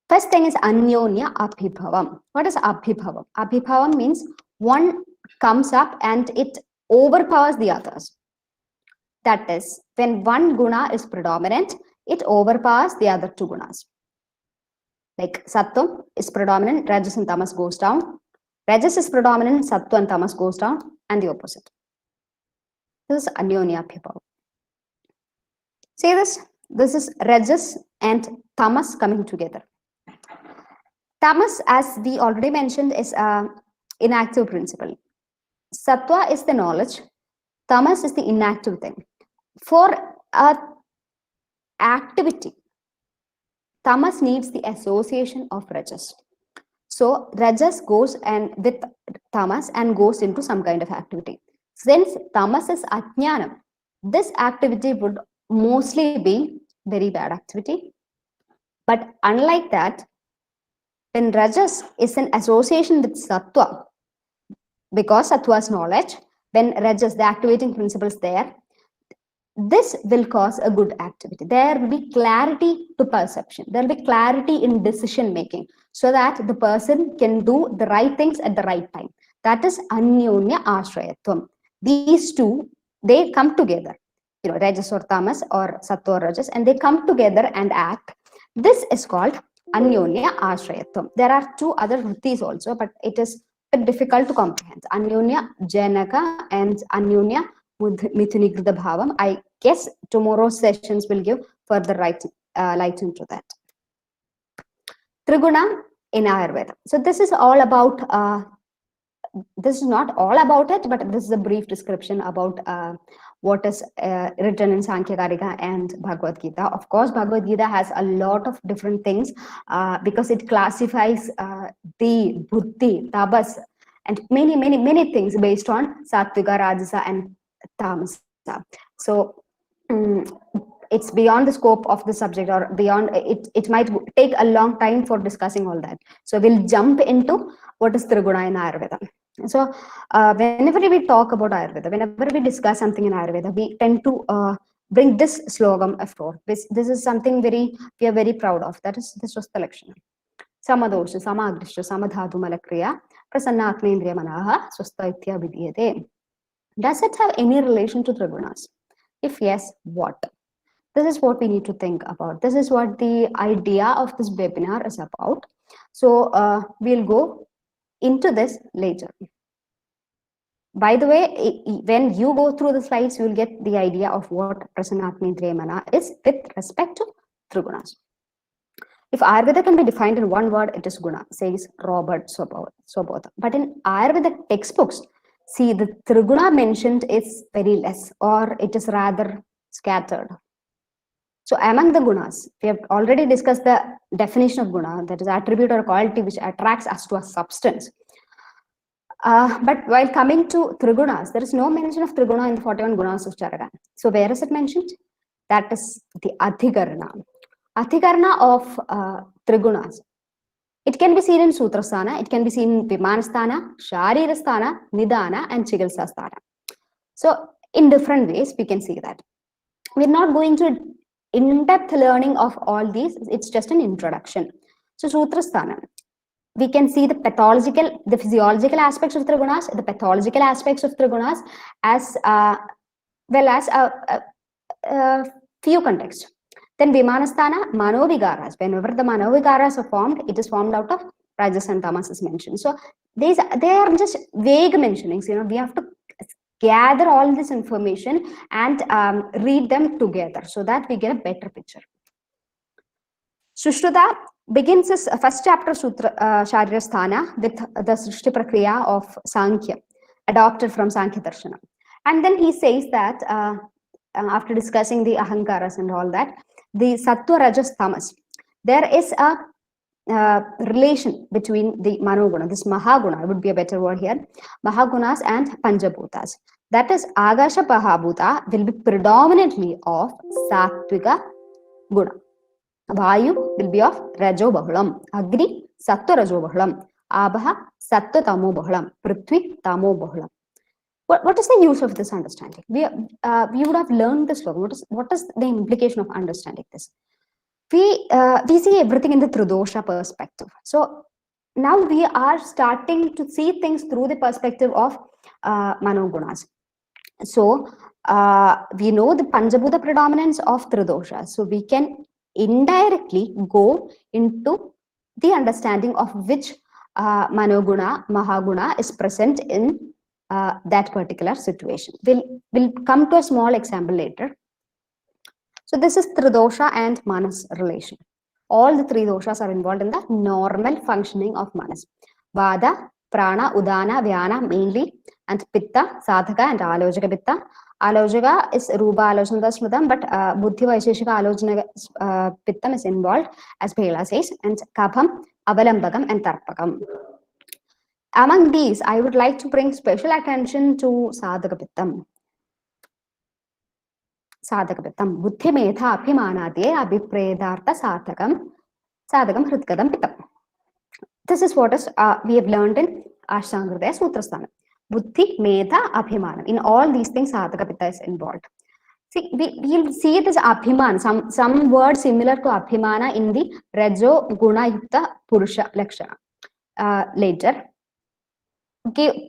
first thing is Anyonya Abhibhavam. What is Abhibhavam? Abhibhavam means one comes up and it overpowers the others. That is, when one guna is predominant, it overpowers the other 2 gunas. Like Sattvam is predominant, Rajas and Tamas goes down. Rajas is predominant, Sattva and Tamas goes down, and the opposite. This is Anyonya Abhibhavam. See this? This is Rajas and Tamas coming together. Tamas, as we already mentioned, is an inactive principle. Sattva is the knowledge. Tamas is the inactive thing. For activity, Tamas needs the association of Rajas. So Rajas goes and with Tamas and goes into some kind of activity. Since Tamas is Ajnanam, this activity would mostly be very bad activity. But unlike that, when Rajas is in association with Sattva, because Sattva is knowledge, when Rajas, the activating principle is there, this will cause a good activity. There will be clarity to perception. There will be clarity in decision making so that the person can do the right things at the right time. That is Anyonya Ashrayatvam. These 2, they come together. You know, Rajas or Tamas or Sattva or Rajas, and they come together and act. This is called Anyonya Ashrayatvam. There are 2 other vrittis also, but it is a bit difficult to comprehend. Anyonya Janaka and Anyonya Mithunigrida Bhavam. I guess tomorrow's sessions will give further light into that. Triguna in Ayurveda. So this is all about, this is not all about it, but this is a brief description about what is written in Sankhyakarika and Bhagavad Gita. Of course, Bhagavad Gita has a lot of different things because it classifies the buddhi, tabas, and many things based on Sattvika, Rajasa, and Tamasa. So it's beyond the scope of the subject, or beyond it. It might take a long time for discussing all that. So we'll jump into what is Triguna in Ayurveda. So whenever we talk about Ayurveda, whenever we discuss something in Ayurveda, we tend to bring this slogam forth. This is something we are very proud of. This was the lection. Samadosha, Samagrisha, Samadhatu Malakriya, Prasannatmendriya Manaha, Swastha Itya Vidiyate. Does it have any relation to Trigunas? If yes, what? This is what we need to think about. This is what the idea of this webinar is about. So we'll go into this later. By the way, when you go through the slides, you will get the idea of what Prasannatmendriya Mana is with respect to Trigunas. If Ayurveda can be defined in one word, it is Guna, says Robert Sobodha. But in Ayurveda textbooks, see, the Triguna mentioned is very less, or it is rather scattered. So among the gunas, we have already discussed the definition of guna, that is attribute or quality which attracts us to a substance. But while coming to Trigunas, there is no mention of Triguna in the 41 gunas of Charaka. So where is it mentioned? That is the Adhikarana. Adhikarana of Trigunas. It can be seen in Sutrasthana, it can be seen in Vimanasthana, Sharirasthana, Nidana, and Chikitsasthana. So in different ways, we can see that. We're not going to in-depth learning of all these, it's just an introduction. So Sutrasthana, we can see the physiological aspects of Trigunas, the pathological aspects of Trigunas as well as a few contexts. Then Vimanasthana, Manovigaras. Whenever the Manovigaras are formed, it is formed out of Rajas and Tamas is mentioned. So they are just vague mentionings. We have to gather all this information and read them together so that we get a better picture. Sushruta begins his first chapter Sutra Sharirasthana with the Srishti Prakriya of Sankhya, adopted from Sankhya Darshana. And then he says that after discussing the Ahankaras and all that, the Sattva, Rajas, Tamas, there is a relation between the Manoguna, this Mahaguna, would be a better word here, Mahagunas and Panjabhutas. That is, Agasha Pahabhuta will be predominantly of Sattvika Guna. Vayu will be of Rajo Bahulam, Agni Sattva Rajo Bahulam, Abha Sattva Tamo Bahulam, Prithvi Tamo Bahulam. What is the use of this understanding? We would have learned this. What is the implication of understanding this? We see everything in the Tridosha perspective. So now we are starting to see things through the perspective of Manogunas. So we know the Panjabhuta predominance of Tridosha. So we can indirectly go into the understanding of which Manoguna, Mahaguna is present in that particular situation. We'll come to a small example later. So this is Tridosha and Manas relation. All the three doshas are involved in the normal functioning of Manas. Vada, Prana, Udana, Vyana mainly, and Pitta, Sadhaka and Alojaka Pitta. Alojaka is Rupa Alojana Smritam, but Buddhi Vaisheshika Alojana Pittam is involved, as Bhela says, and Kabham, Avalambakam and Tarpakam. Among these, I would like to bring special attention to Sadhaka Pittam. Sadhaka Pittam. Buddhi Metha Abhimanadye Abhipredartha Sadhakam Sadhakam Hritkadam Pittam. This is what is we have learned in Ashtanga Sutrasthana. Buddhi Metha Abhimana. In all these things, Sadhaka Pitta is involved. See, we'll see it as Abhiman, some word similar to Abhimana in the Rajo Guna Yukta Purusha Lakshana later. Okay,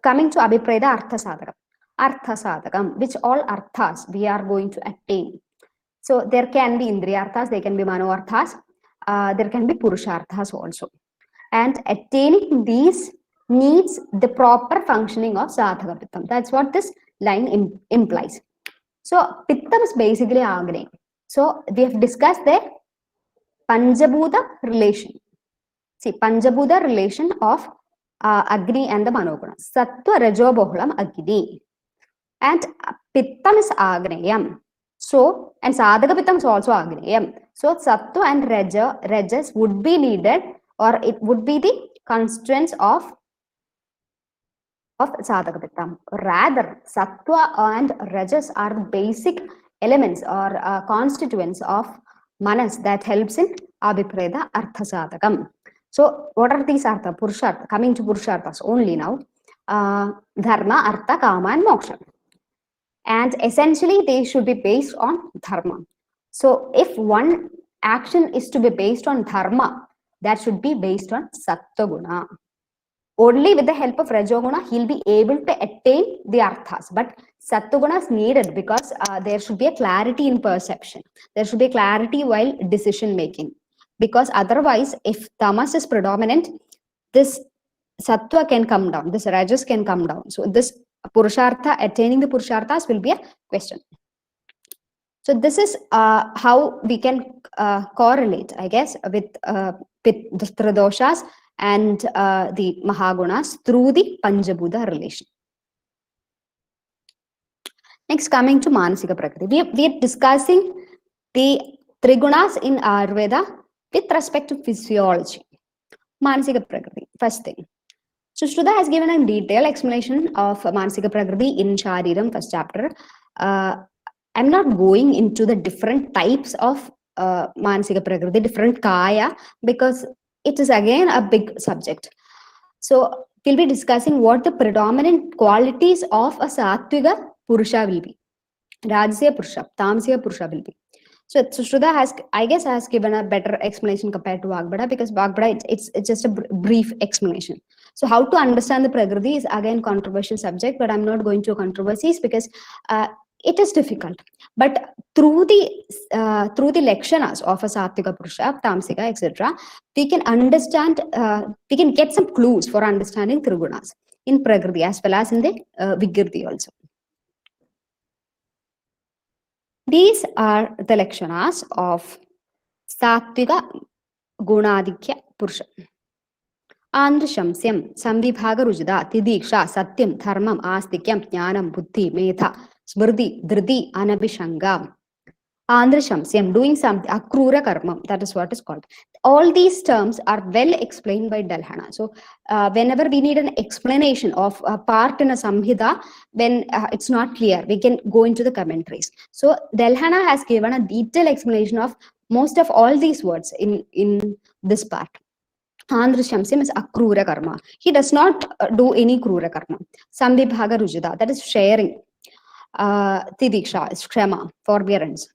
coming to Abhipreda Artha Sadhakam. Artha Sadhakam, which all arthas we are going to attain. So there can be Indriyarthas, there can be Manoarthas, there can be Purusharthas also. And attaining these needs the proper functioning of Sadhaka Pittam. That's what this line implies. So Pittam is basically Agni. So we have discussed the Panjabhuta relation. See, Panjabhuta relation of Agni and the Manoguna. Sattva Rajo Bahulam Agni. And Pittam is Agneyam. So, and Sadhaka Pittam is also Agneyam. So, Sattva and Rajas would be needed, or it would be the constraints of Sadhaka Pittam. Rather, Sattva and Rajas are the basic elements or constituents of Manas that helps in Abhipreda Artha Sadhakam. So, what are these Artha? Purushartha. Coming to Purusharthas only now. Dharma, Artha, Kama and Moksha. And essentially, they should be based on Dharma. So, if one action is to be based on Dharma, that should be based on Sattva Guna. Only with the help of Rajoguna, he'll be able to attain the Arthas. But Sattva Guna is needed because there should be a clarity in perception. There should be clarity while decision making. Because otherwise, if Tamas is predominant, this Sattva can come down, this Rajas can come down. So this Purushartha, attaining the Purusharthas will be a question. So this is how we can correlate, I guess, with the Tridoshas and the Mahagunas through the Panjabhuta relation. Next, coming to Manasika Prakriti. We are discussing the Trigunas in Ayurveda with respect to physiology. Manasika Prakriti, first thing. Sushruta has given a detailed explanation of Manasika Prakriti in Shariram, first chapter. I'm not going into the different types of Manasika Prakriti, different Kaya, because it is again a big subject. So we'll be discussing what the predominant qualities of a Sattvika Purusha will be. Rajasiya Purusha, Tamasiya Purusha will be. So Sushruta has given a better explanation compared to Vagbhada, because Vagbhada, it's just a brief explanation. So how to understand the Prakriti is again controversial subject, but I'm not going to controversies because It is difficult, but through the lakshanas of a Sattvika Purusha, Tamsika, etc., we can understand, we can get some clues for understanding Trigunas in Prakriti as well as in the Vigirti also. These are the lakshanas of Sattvika Gunadikya Purusha. Andrishamsyam, Samvibhaga Rujada, Tidiksha, Satyam, Dharmam, Astikyam, Jnanam, Buddhi, Metha, Smriti, Dhriti, Anabhishanga. Andrishamsyam, doing something, Akrura Karma, that is what is called. All these terms are well explained by Dalhana. So, whenever we need an explanation of a part in a Samhita, when it's not clear, we can go into the commentaries. So, Dalhana has given a detailed explanation of most of all these words in this part. Andrishamsyam is akrura karma. He does not do any krura karma. Samvibhaga Rujada, that is sharing. Tidiksha is kshama, forbearance.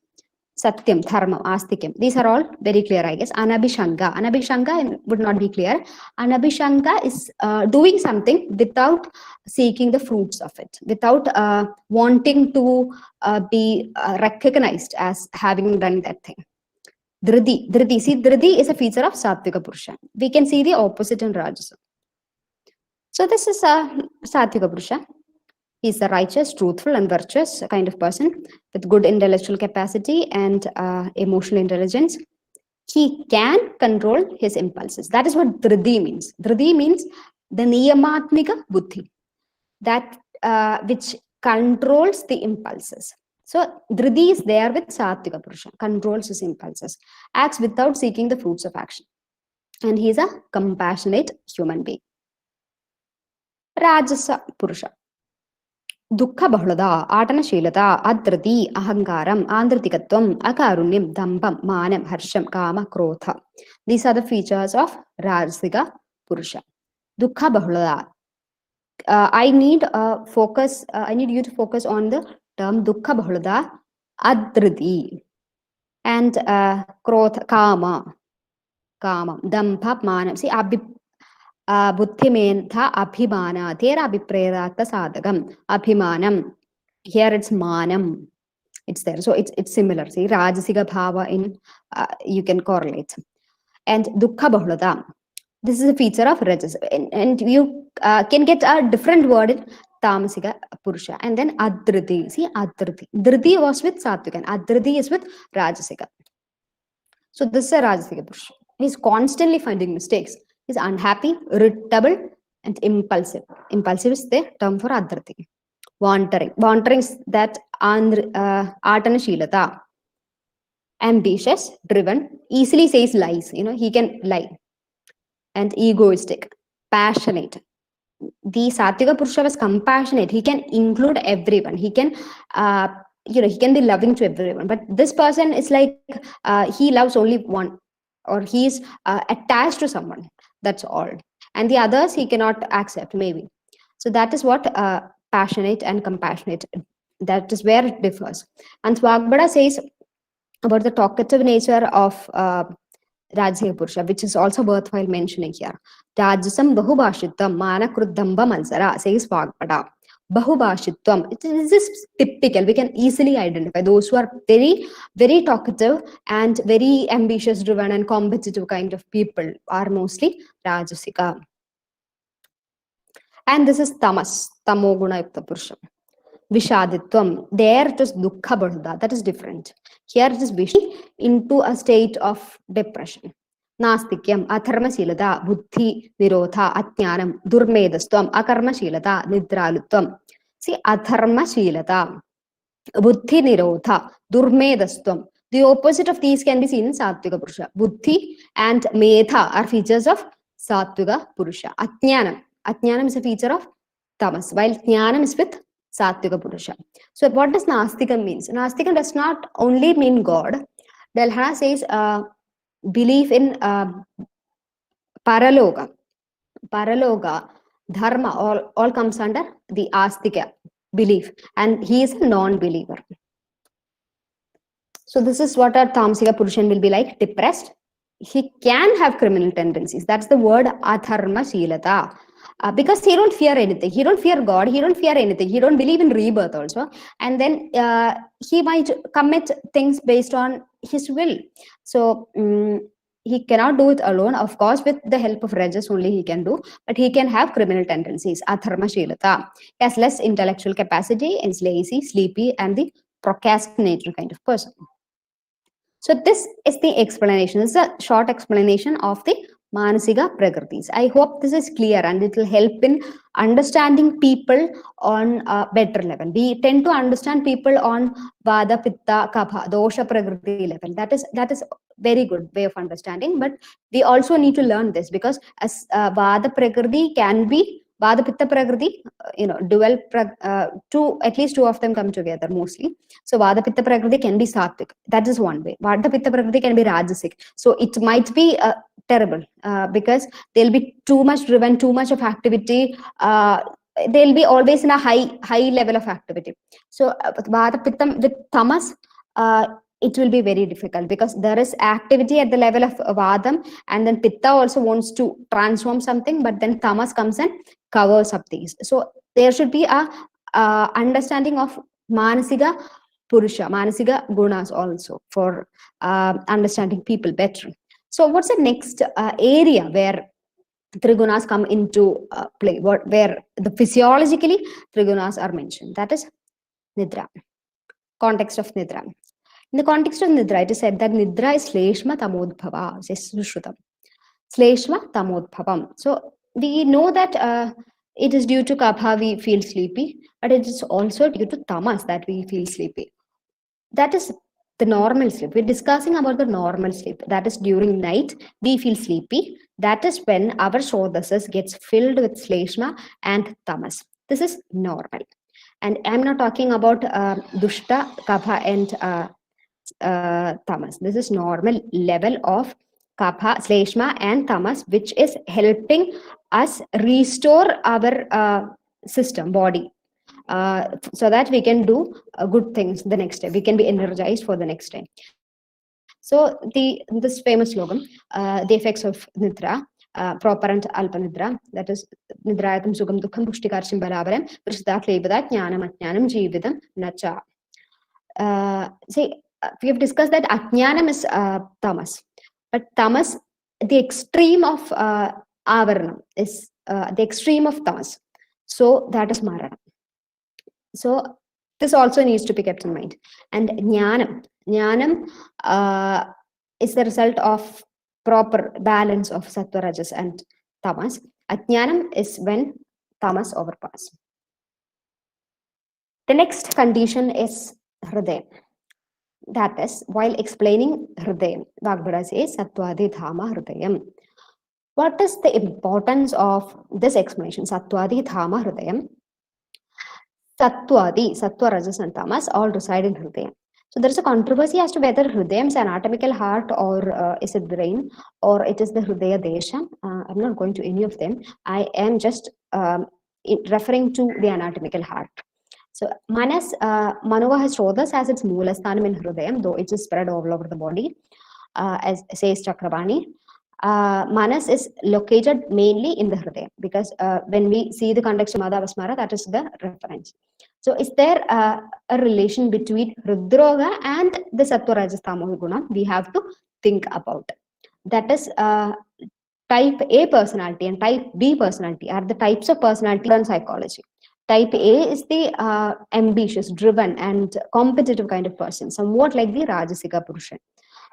Satyam, Dharma, Astikyam. These are all very clear, I guess. Anabhishanga. Anabhishanga would not be clear. Anabhishanga is doing something without seeking the fruits of it, without wanting to be recognized as having done that thing. Dhriti. See, Dhriti is a feature of Sattvika Purusha. We can see the opposite in Rajasa. So this is a Sattvika Purusha. He is a righteous, truthful, and virtuous kind of person with good intellectual capacity and emotional intelligence. He can control his impulses. That is what Dhriti means. Dhriti means the Niyamatmika Buddhi, that which controls the impulses. So Dhriti is there with Sattvika Purusha, controls his impulses, acts without seeking the fruits of action. And he is a compassionate human being. Rajasa Purusha. Dukkha Bahulada, Atanashilata, Adhriti, Ahangaram, Andritikatvam, Akarunyam, Dambam, Manam, Harsham, Kama, Krotha. These are the features of Rajasika Purusha. Dukkha Bahulada. I need you to focus on the term Dukkha Bahulada, Adhriti, and Krotha, Kama, Dambha, Manam. See, Buddhimenta Abhimana, Tera Abhiprerata Sadagam, Abhimanam. Here it's Manam. It's there. So it's similar. See, Rajasiga Bhava in you can correlate. And Dukkha Bahulata. This is a feature of Rajas. And you can get a different word in Tamasiga Purusha. And then Adhriti. See, Adhriti. Dhriti was with Sattvika and Adhriti is with Rajasiga. So this is a Rajasiga Purusha. He's constantly finding mistakes. He's unhappy, irritable, and impulsive. Impulsive is the term for Adhriti. Wandering. Wandering is that Atanashilata. Ambitious, driven, easily says lies. You know, he can lie. And egoistic, passionate. The Sattvika Purusha was compassionate. He can include everyone. He can, he can be loving to everyone. But this person is like, he loves only one, or he's attached to someone. That's all. And the others he cannot accept, maybe. So that is what passionate and compassionate, that is where it differs. And Swagbada says about the talkative nature of Rajasiga Purusha, which is also worthwhile mentioning here. Rajasam Bahubhashitvam Manakruddamba Mansara, says Swagbada. Bahubhashitvam, it is typical. We can easily identify those who are very, very talkative and very ambitious, driven, and competitive kind of people are mostly Rajasika. And this is Tamas, Tamoguna Yukta Purusha. Vishaditvam, there it is Dukkha Bahulada, that is different. Here it is wishing into a state of depression. Nastikyam, Atharmashilata, Buddhi, Nirodha, Atnyanam, Durmedastvam, Akarmashilata, Nidralutvam. See, Atharmashilata, Buddhi, Nirodha, Durmedastvam. The opposite of these can be seen in Sattvika Purusha. Buddhi and Medha are features of Sattvika Purusha. Atnyanam. Atnyanam is a feature of Tamas, while Jnanam is with Sattvika Purusha. So what does Nastikam means? Nastikam does not only mean God. Dalhana says belief in Paraloka. Paraloka, Dharma, all comes under the Astika, belief. And he is a non-believer. So this is what our Tamsika Purushan will be like, depressed. He can have criminal tendencies. That's the word Atharma Shilata. because he don't fear anything. He don't fear God. He don't fear anything. He don't believe in rebirth also. And then he might commit things based on his will. So he cannot do it alone. Of course, with the help of Rajas only he can do. But he can have criminal tendencies. Atharma Shilata. He has less intellectual capacity, is lazy, sleepy, and the procrastinator kind of person. So this is the explanation. This is a short explanation of the Manasiga Prakritis. I hope this is clear and it will help in understanding people on a better level. We tend to understand people on Vada, Pitta, Kapha, Dosha Prakriti level. That is very good way of understanding. But we also need to learn this, because as Vada Prakriti can be Vada Pitta Prakriti, dual, at least two of them come together mostly. So Vada Pitta Prakriti can be Sattvic. That is one way. Vada Pitta Prakriti can be Rajasic. So it might be terrible because they'll be too much driven, too much of activity. They'll be always in a high level of activity. So Vada Pitta with Tamas, it will be very difficult, because there is activity at the level of Vadam, and then Pitta also wants to transform something, but then Tamas comes and covers up these. So there should be a understanding of Manasiga Purusha, Manasiga Gunas also, for understanding people better. So what's the next area where Trigunas come into play, where the physiologically Trigunas are mentioned? That is Nidra, context of Nidra. In the context of Nidra, it is said that Nidra is Sleshma Tamodbhava, says Sushrutam. Sleshma Tamodbhavam. So we know that it is due to Kapha we feel sleepy, but it is also due to Tamas that we feel sleepy. That is the normal sleep. We're discussing about the normal sleep. That is during night, we feel sleepy. That is when our Srodasas gets filled with Sleshma and Tamas. This is normal. And I'm not talking about Dushta, Kapha, and Tamas. This is normal level of Kapha, Sleshma, and Tamas, which is helping us restore our system, body, so that we can do good things the next day. We can be energized for the next day. So this famous slogan, the effects of Nidra, proper and Alpanidra, that is Nidrayatam Sugam Dukham Pushtikarshim Barabaram, Prishda Klebada, Jnanam Ajnanam Jeevidam Nacha. We have discussed that Ajnanam is Tamas, but Tamas, the extreme of Avaranam is the extreme of Tamas. So that is Marana. So this also needs to be kept in mind. And Jnanam is the result of proper balance of Sattva, Rajas, and Tamas. Ajnanam is when Tamas overpass. The next condition is Hridayam. That is, while explaining Hridayam, Vagbhara says Sattvadi Dhama Hridayam. What is the importance of this explanation? Sattvadi Dhama Hridayam. Sattvadi, Sattva, Rajas, and Tamas all reside in Hridayam. So there is a controversy as to whether Hridayam is anatomical heart, or is it brain, or it is the Hridaya Desha. I'm not going to any of them. I am just referring to the anatomical heart. So Manas, Manova has Shrodas as its Moolasthana in Hridayam, though it is spread all over the body, as says Chakrabani. Manas is located mainly in the Hridayam, because when we see the context of Madhavasmara, that is the reference. So is there a relation between Hridroga and the Sattva, Rajas, Tamoha Guna? We have to think about. That is type A personality and type B personality are the types of personality in psychology. Type A is the ambitious, driven, and competitive kind of person, somewhat like the Rajasika Purusha.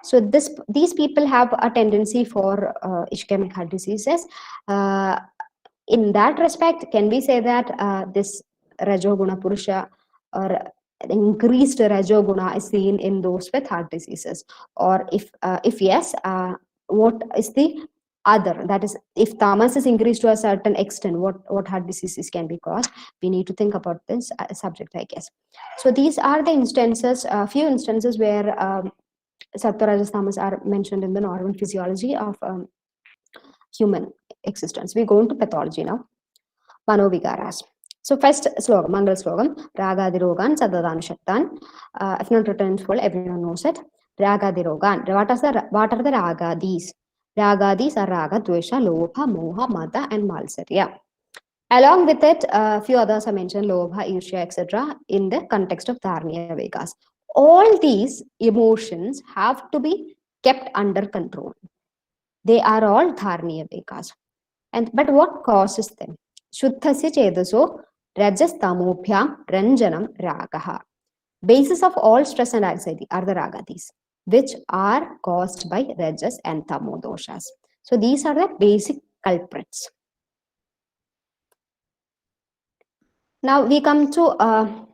So these people have a tendency for ischemic heart diseases. In that respect, can we say that this Rajoguna Purusha or increased Rajoguna is seen in those with heart diseases? Or if yes, what is the other? That is, if Tamas is increased to a certain extent, what heart diseases can be caused? We need to think about this subject, I guess. So these are the instances, a few instances where Sattva, Rajas, Tamas are mentioned in the normal physiology of human existence. We go into pathology now. Manovigaras. So first slogan, Mangal slogan, Ragadirogan, Sadadanushaktan. If not written in full, everyone knows it. Ragadirogan. What are the Ragadis? Ragadis are Raga, Dvesha, Lobha, Moha, Mada, and Malsarya. Along with it, a few others are mentioned, Lobha, Irsha, etc., in the context of Dharmiya Vegas. All these emotions have to be kept under control. They are all Dharmiya Vegas. But what causes them? Shuddhasya chedaso rajas tamobhyam ranjanam ragaha. Basis of all stress and anxiety are the ragadis, which are caused by rajas and tamo doshas. So these are the basic culprits. Now we come to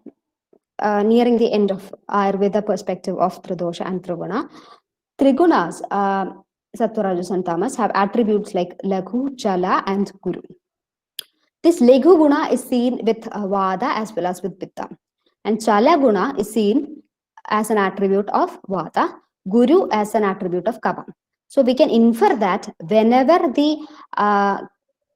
nearing the end of Ayurveda perspective of Tridosha and Triguna. Trigunas, Sattva, Rajas and Tamas, have attributes like Laghu, Chala and Guru. This Laghu Guna is seen with Vada as well as with Pitta. And Chala Guna is seen as an attribute of Vata, Guru as an attribute of Kapha. So we can infer that whenever the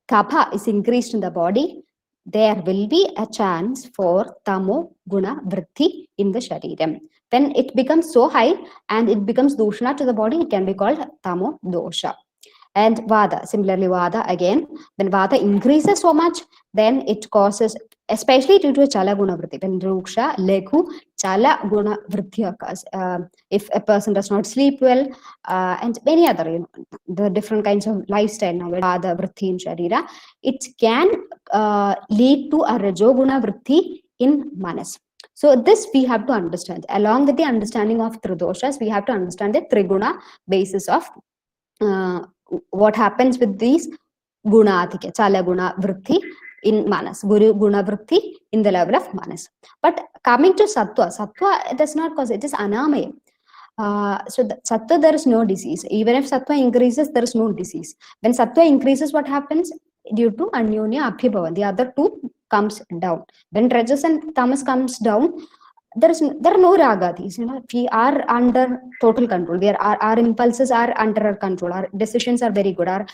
Kapha is increased in the body, there will be a chance for Tamo Guna Vritti in the Shariram. When it becomes so high and it becomes Dushna to the body, it can be called Tamo Dosha. And Vada, similarly Vada again, when Vada increases so much, then it causes, especially due to a Chala Guna Vritti, when Ruksha, Lekhu, Chala Guna Vritti occurs. If a person does not sleep well, and many other, the different kinds of lifestyle, now, Vada Vritti in Sharira, it can lead to a Rajoguna Vritti in Manas. So this we have to understand. Along with the understanding of Tridoshas, we have to understand the Triguna basis of what happens with these Gunadhika, Chala Guna Vritti in Manas, Guru Guna Vritti in the level of Manas. But coming to Sattva, Sattva does not cause, it is Anamaya. So the Sattva, there is no disease. Even if Sattva increases, there is no disease. When Sattva increases, what happens? Due to Anyonya Abhibhavan, the other two comes down. When Rajas and Tamas comes down, there are no ragadis. We are under total control. Our impulses are under our control. Our decisions are very good. Our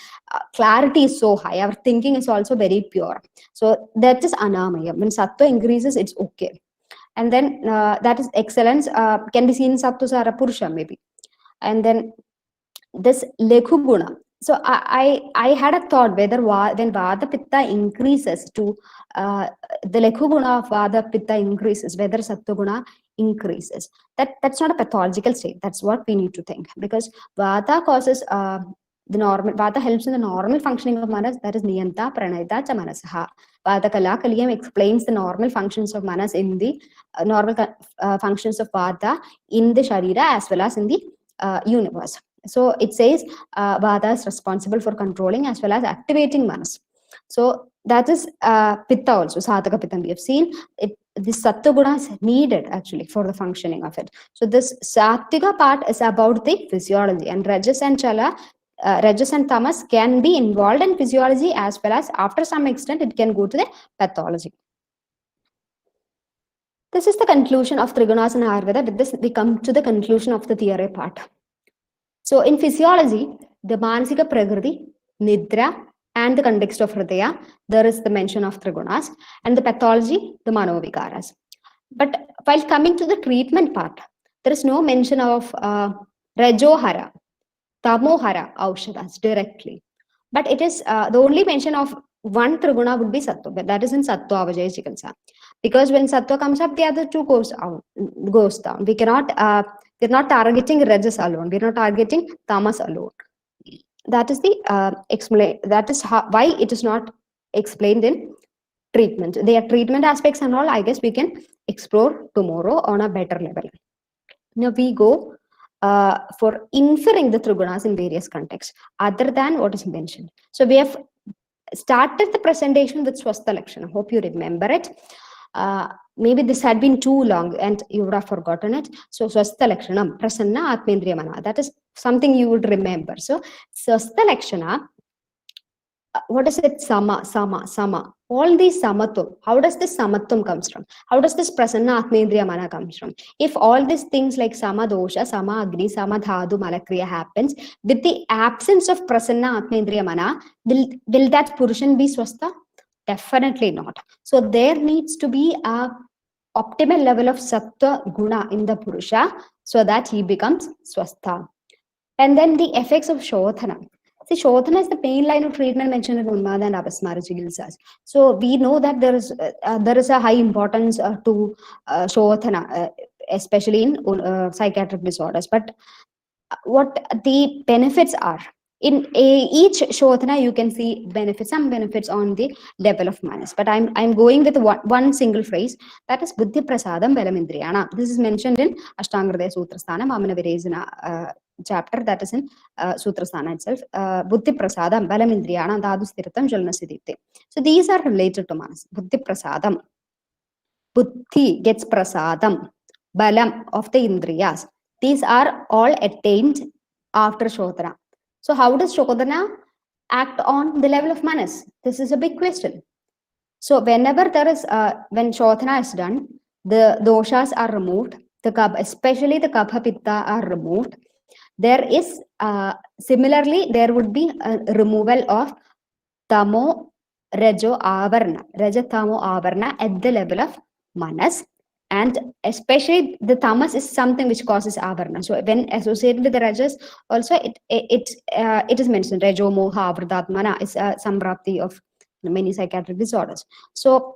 clarity is so high. Our thinking is also very pure. So that is anamaya. When sattva increases, it's okay. And then that is excellence can be seen in Sattvasara Purusha maybe. And then this Lekhu Guna. So I had a thought whether when Vada Pitta increases to the Lekhu Guna of Vada Pitta increases, whether Sattva Guna increases. That's not a pathological state. That's what we need to think, because Vada causes the normal, Vata helps in the normal functioning of Manas, that is Niyanta, Pranayata, cha Manasaha. Vata Kala Kaliyam explains the normal functions of Manas in the normal functions of Vata in the Sharira as well as in the universe. So it says Vata is responsible for controlling as well as activating Manas. So that is Pitta also, Sadhaka Pitta we have seen. This Sattva Guna is needed actually for the functioning of it. So this Sattvika part is about the physiology, and Rajas and Chala, Rajas and Tamas can be involved in physiology as well as after some extent it can go to the pathology. This is the conclusion of Trigunas and Ayurveda. With this we come to the conclusion of the theory part. So in physiology, the Mansika Prakriti, Nidra, and the context of Hridaya, there is the mention of Trigunas, and the pathology, the Manovikaras. But while coming to the treatment part, there is no mention of Rajohara, Tamohara Aushadas directly. But it is the only mention of one Triguna would be Sattva, but that is in Sattva Avajaya Chikinsa. Because when Sattva comes up, the other two goes down. We're not targeting Rajas alone. We're not targeting Tamas alone. That is the that is why it is not explained in treatment. Their treatment aspects and all, I guess we can explore tomorrow on a better level. Now we go for inferring the Trigunas in various contexts other than what is mentioned. So we have started the presentation with Swastha Lakshana. Hope you remember it. Maybe this had been too long and you would have forgotten it. So Swastha Lakshanam, Prasanna Atmendriya Mana. That is something you would remember. So Swastha Lakshana, what is it? Sama. All these samatvam. How does this samatvam comes from? How does this Prasanna Atmendriya Mana comes from? If all these things like Sama Dosha, Sama Agni, Sama Dhadu, Malakriya happens, with the absence of Prasanna Atmendriya Mana, will that Purushan be Swastha? Definitely not. So there needs to be a optimal level of Sattva Guna in the Purusha so that he becomes Swastha. And then the effects of Shodhana. See, Shodhana is the main line of treatment mentioned in Unmada and Apasmara Chikilsas. So we know that there is a high importance to Shodhana, especially in psychiatric disorders. But what the benefits are? In each Shodhana, you can see benefits, some benefits on the level of manas. But I'm going with one single phrase, that is Buddhi Prasadam Balamindriyana. This is mentioned in Ashtangradaya Sutrasthana, Vamana Virezana chapter, that is in Sutrasthana itself. Buddhi Prasadam Balamindriyana Dhadu Sthiratam Jalnasiddhite. So these are related to manas. Buddhi Prasadam. Buddhi gets prasadam, balam of the indriyas. These are all attained after Shodhana. So how does Shodhana act on the level of manas? This is a big question. So whenever there is, when Shodhana is done, the doshas are removed, especially the kapha pitta are removed. There is, similarly, there would be a removal of tamo, rajo, avarna, rajatamo, avarna at the level of manas. And especially the tamas is something which causes avarna. So when associated with the rajas, also it is mentioned, rajo, moha, avridatmana is samprapti of many psychiatric disorders. So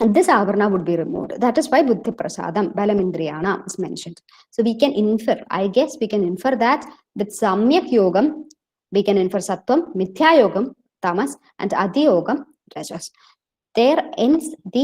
this avarna would be removed. That is why buddhi prasadam, balamindriyana is mentioned. So we can infer, I guess we can infer that with samyak yogam, we can infer sattvam, mithya yogam, tamas, and adi yogam, rajas. There ends the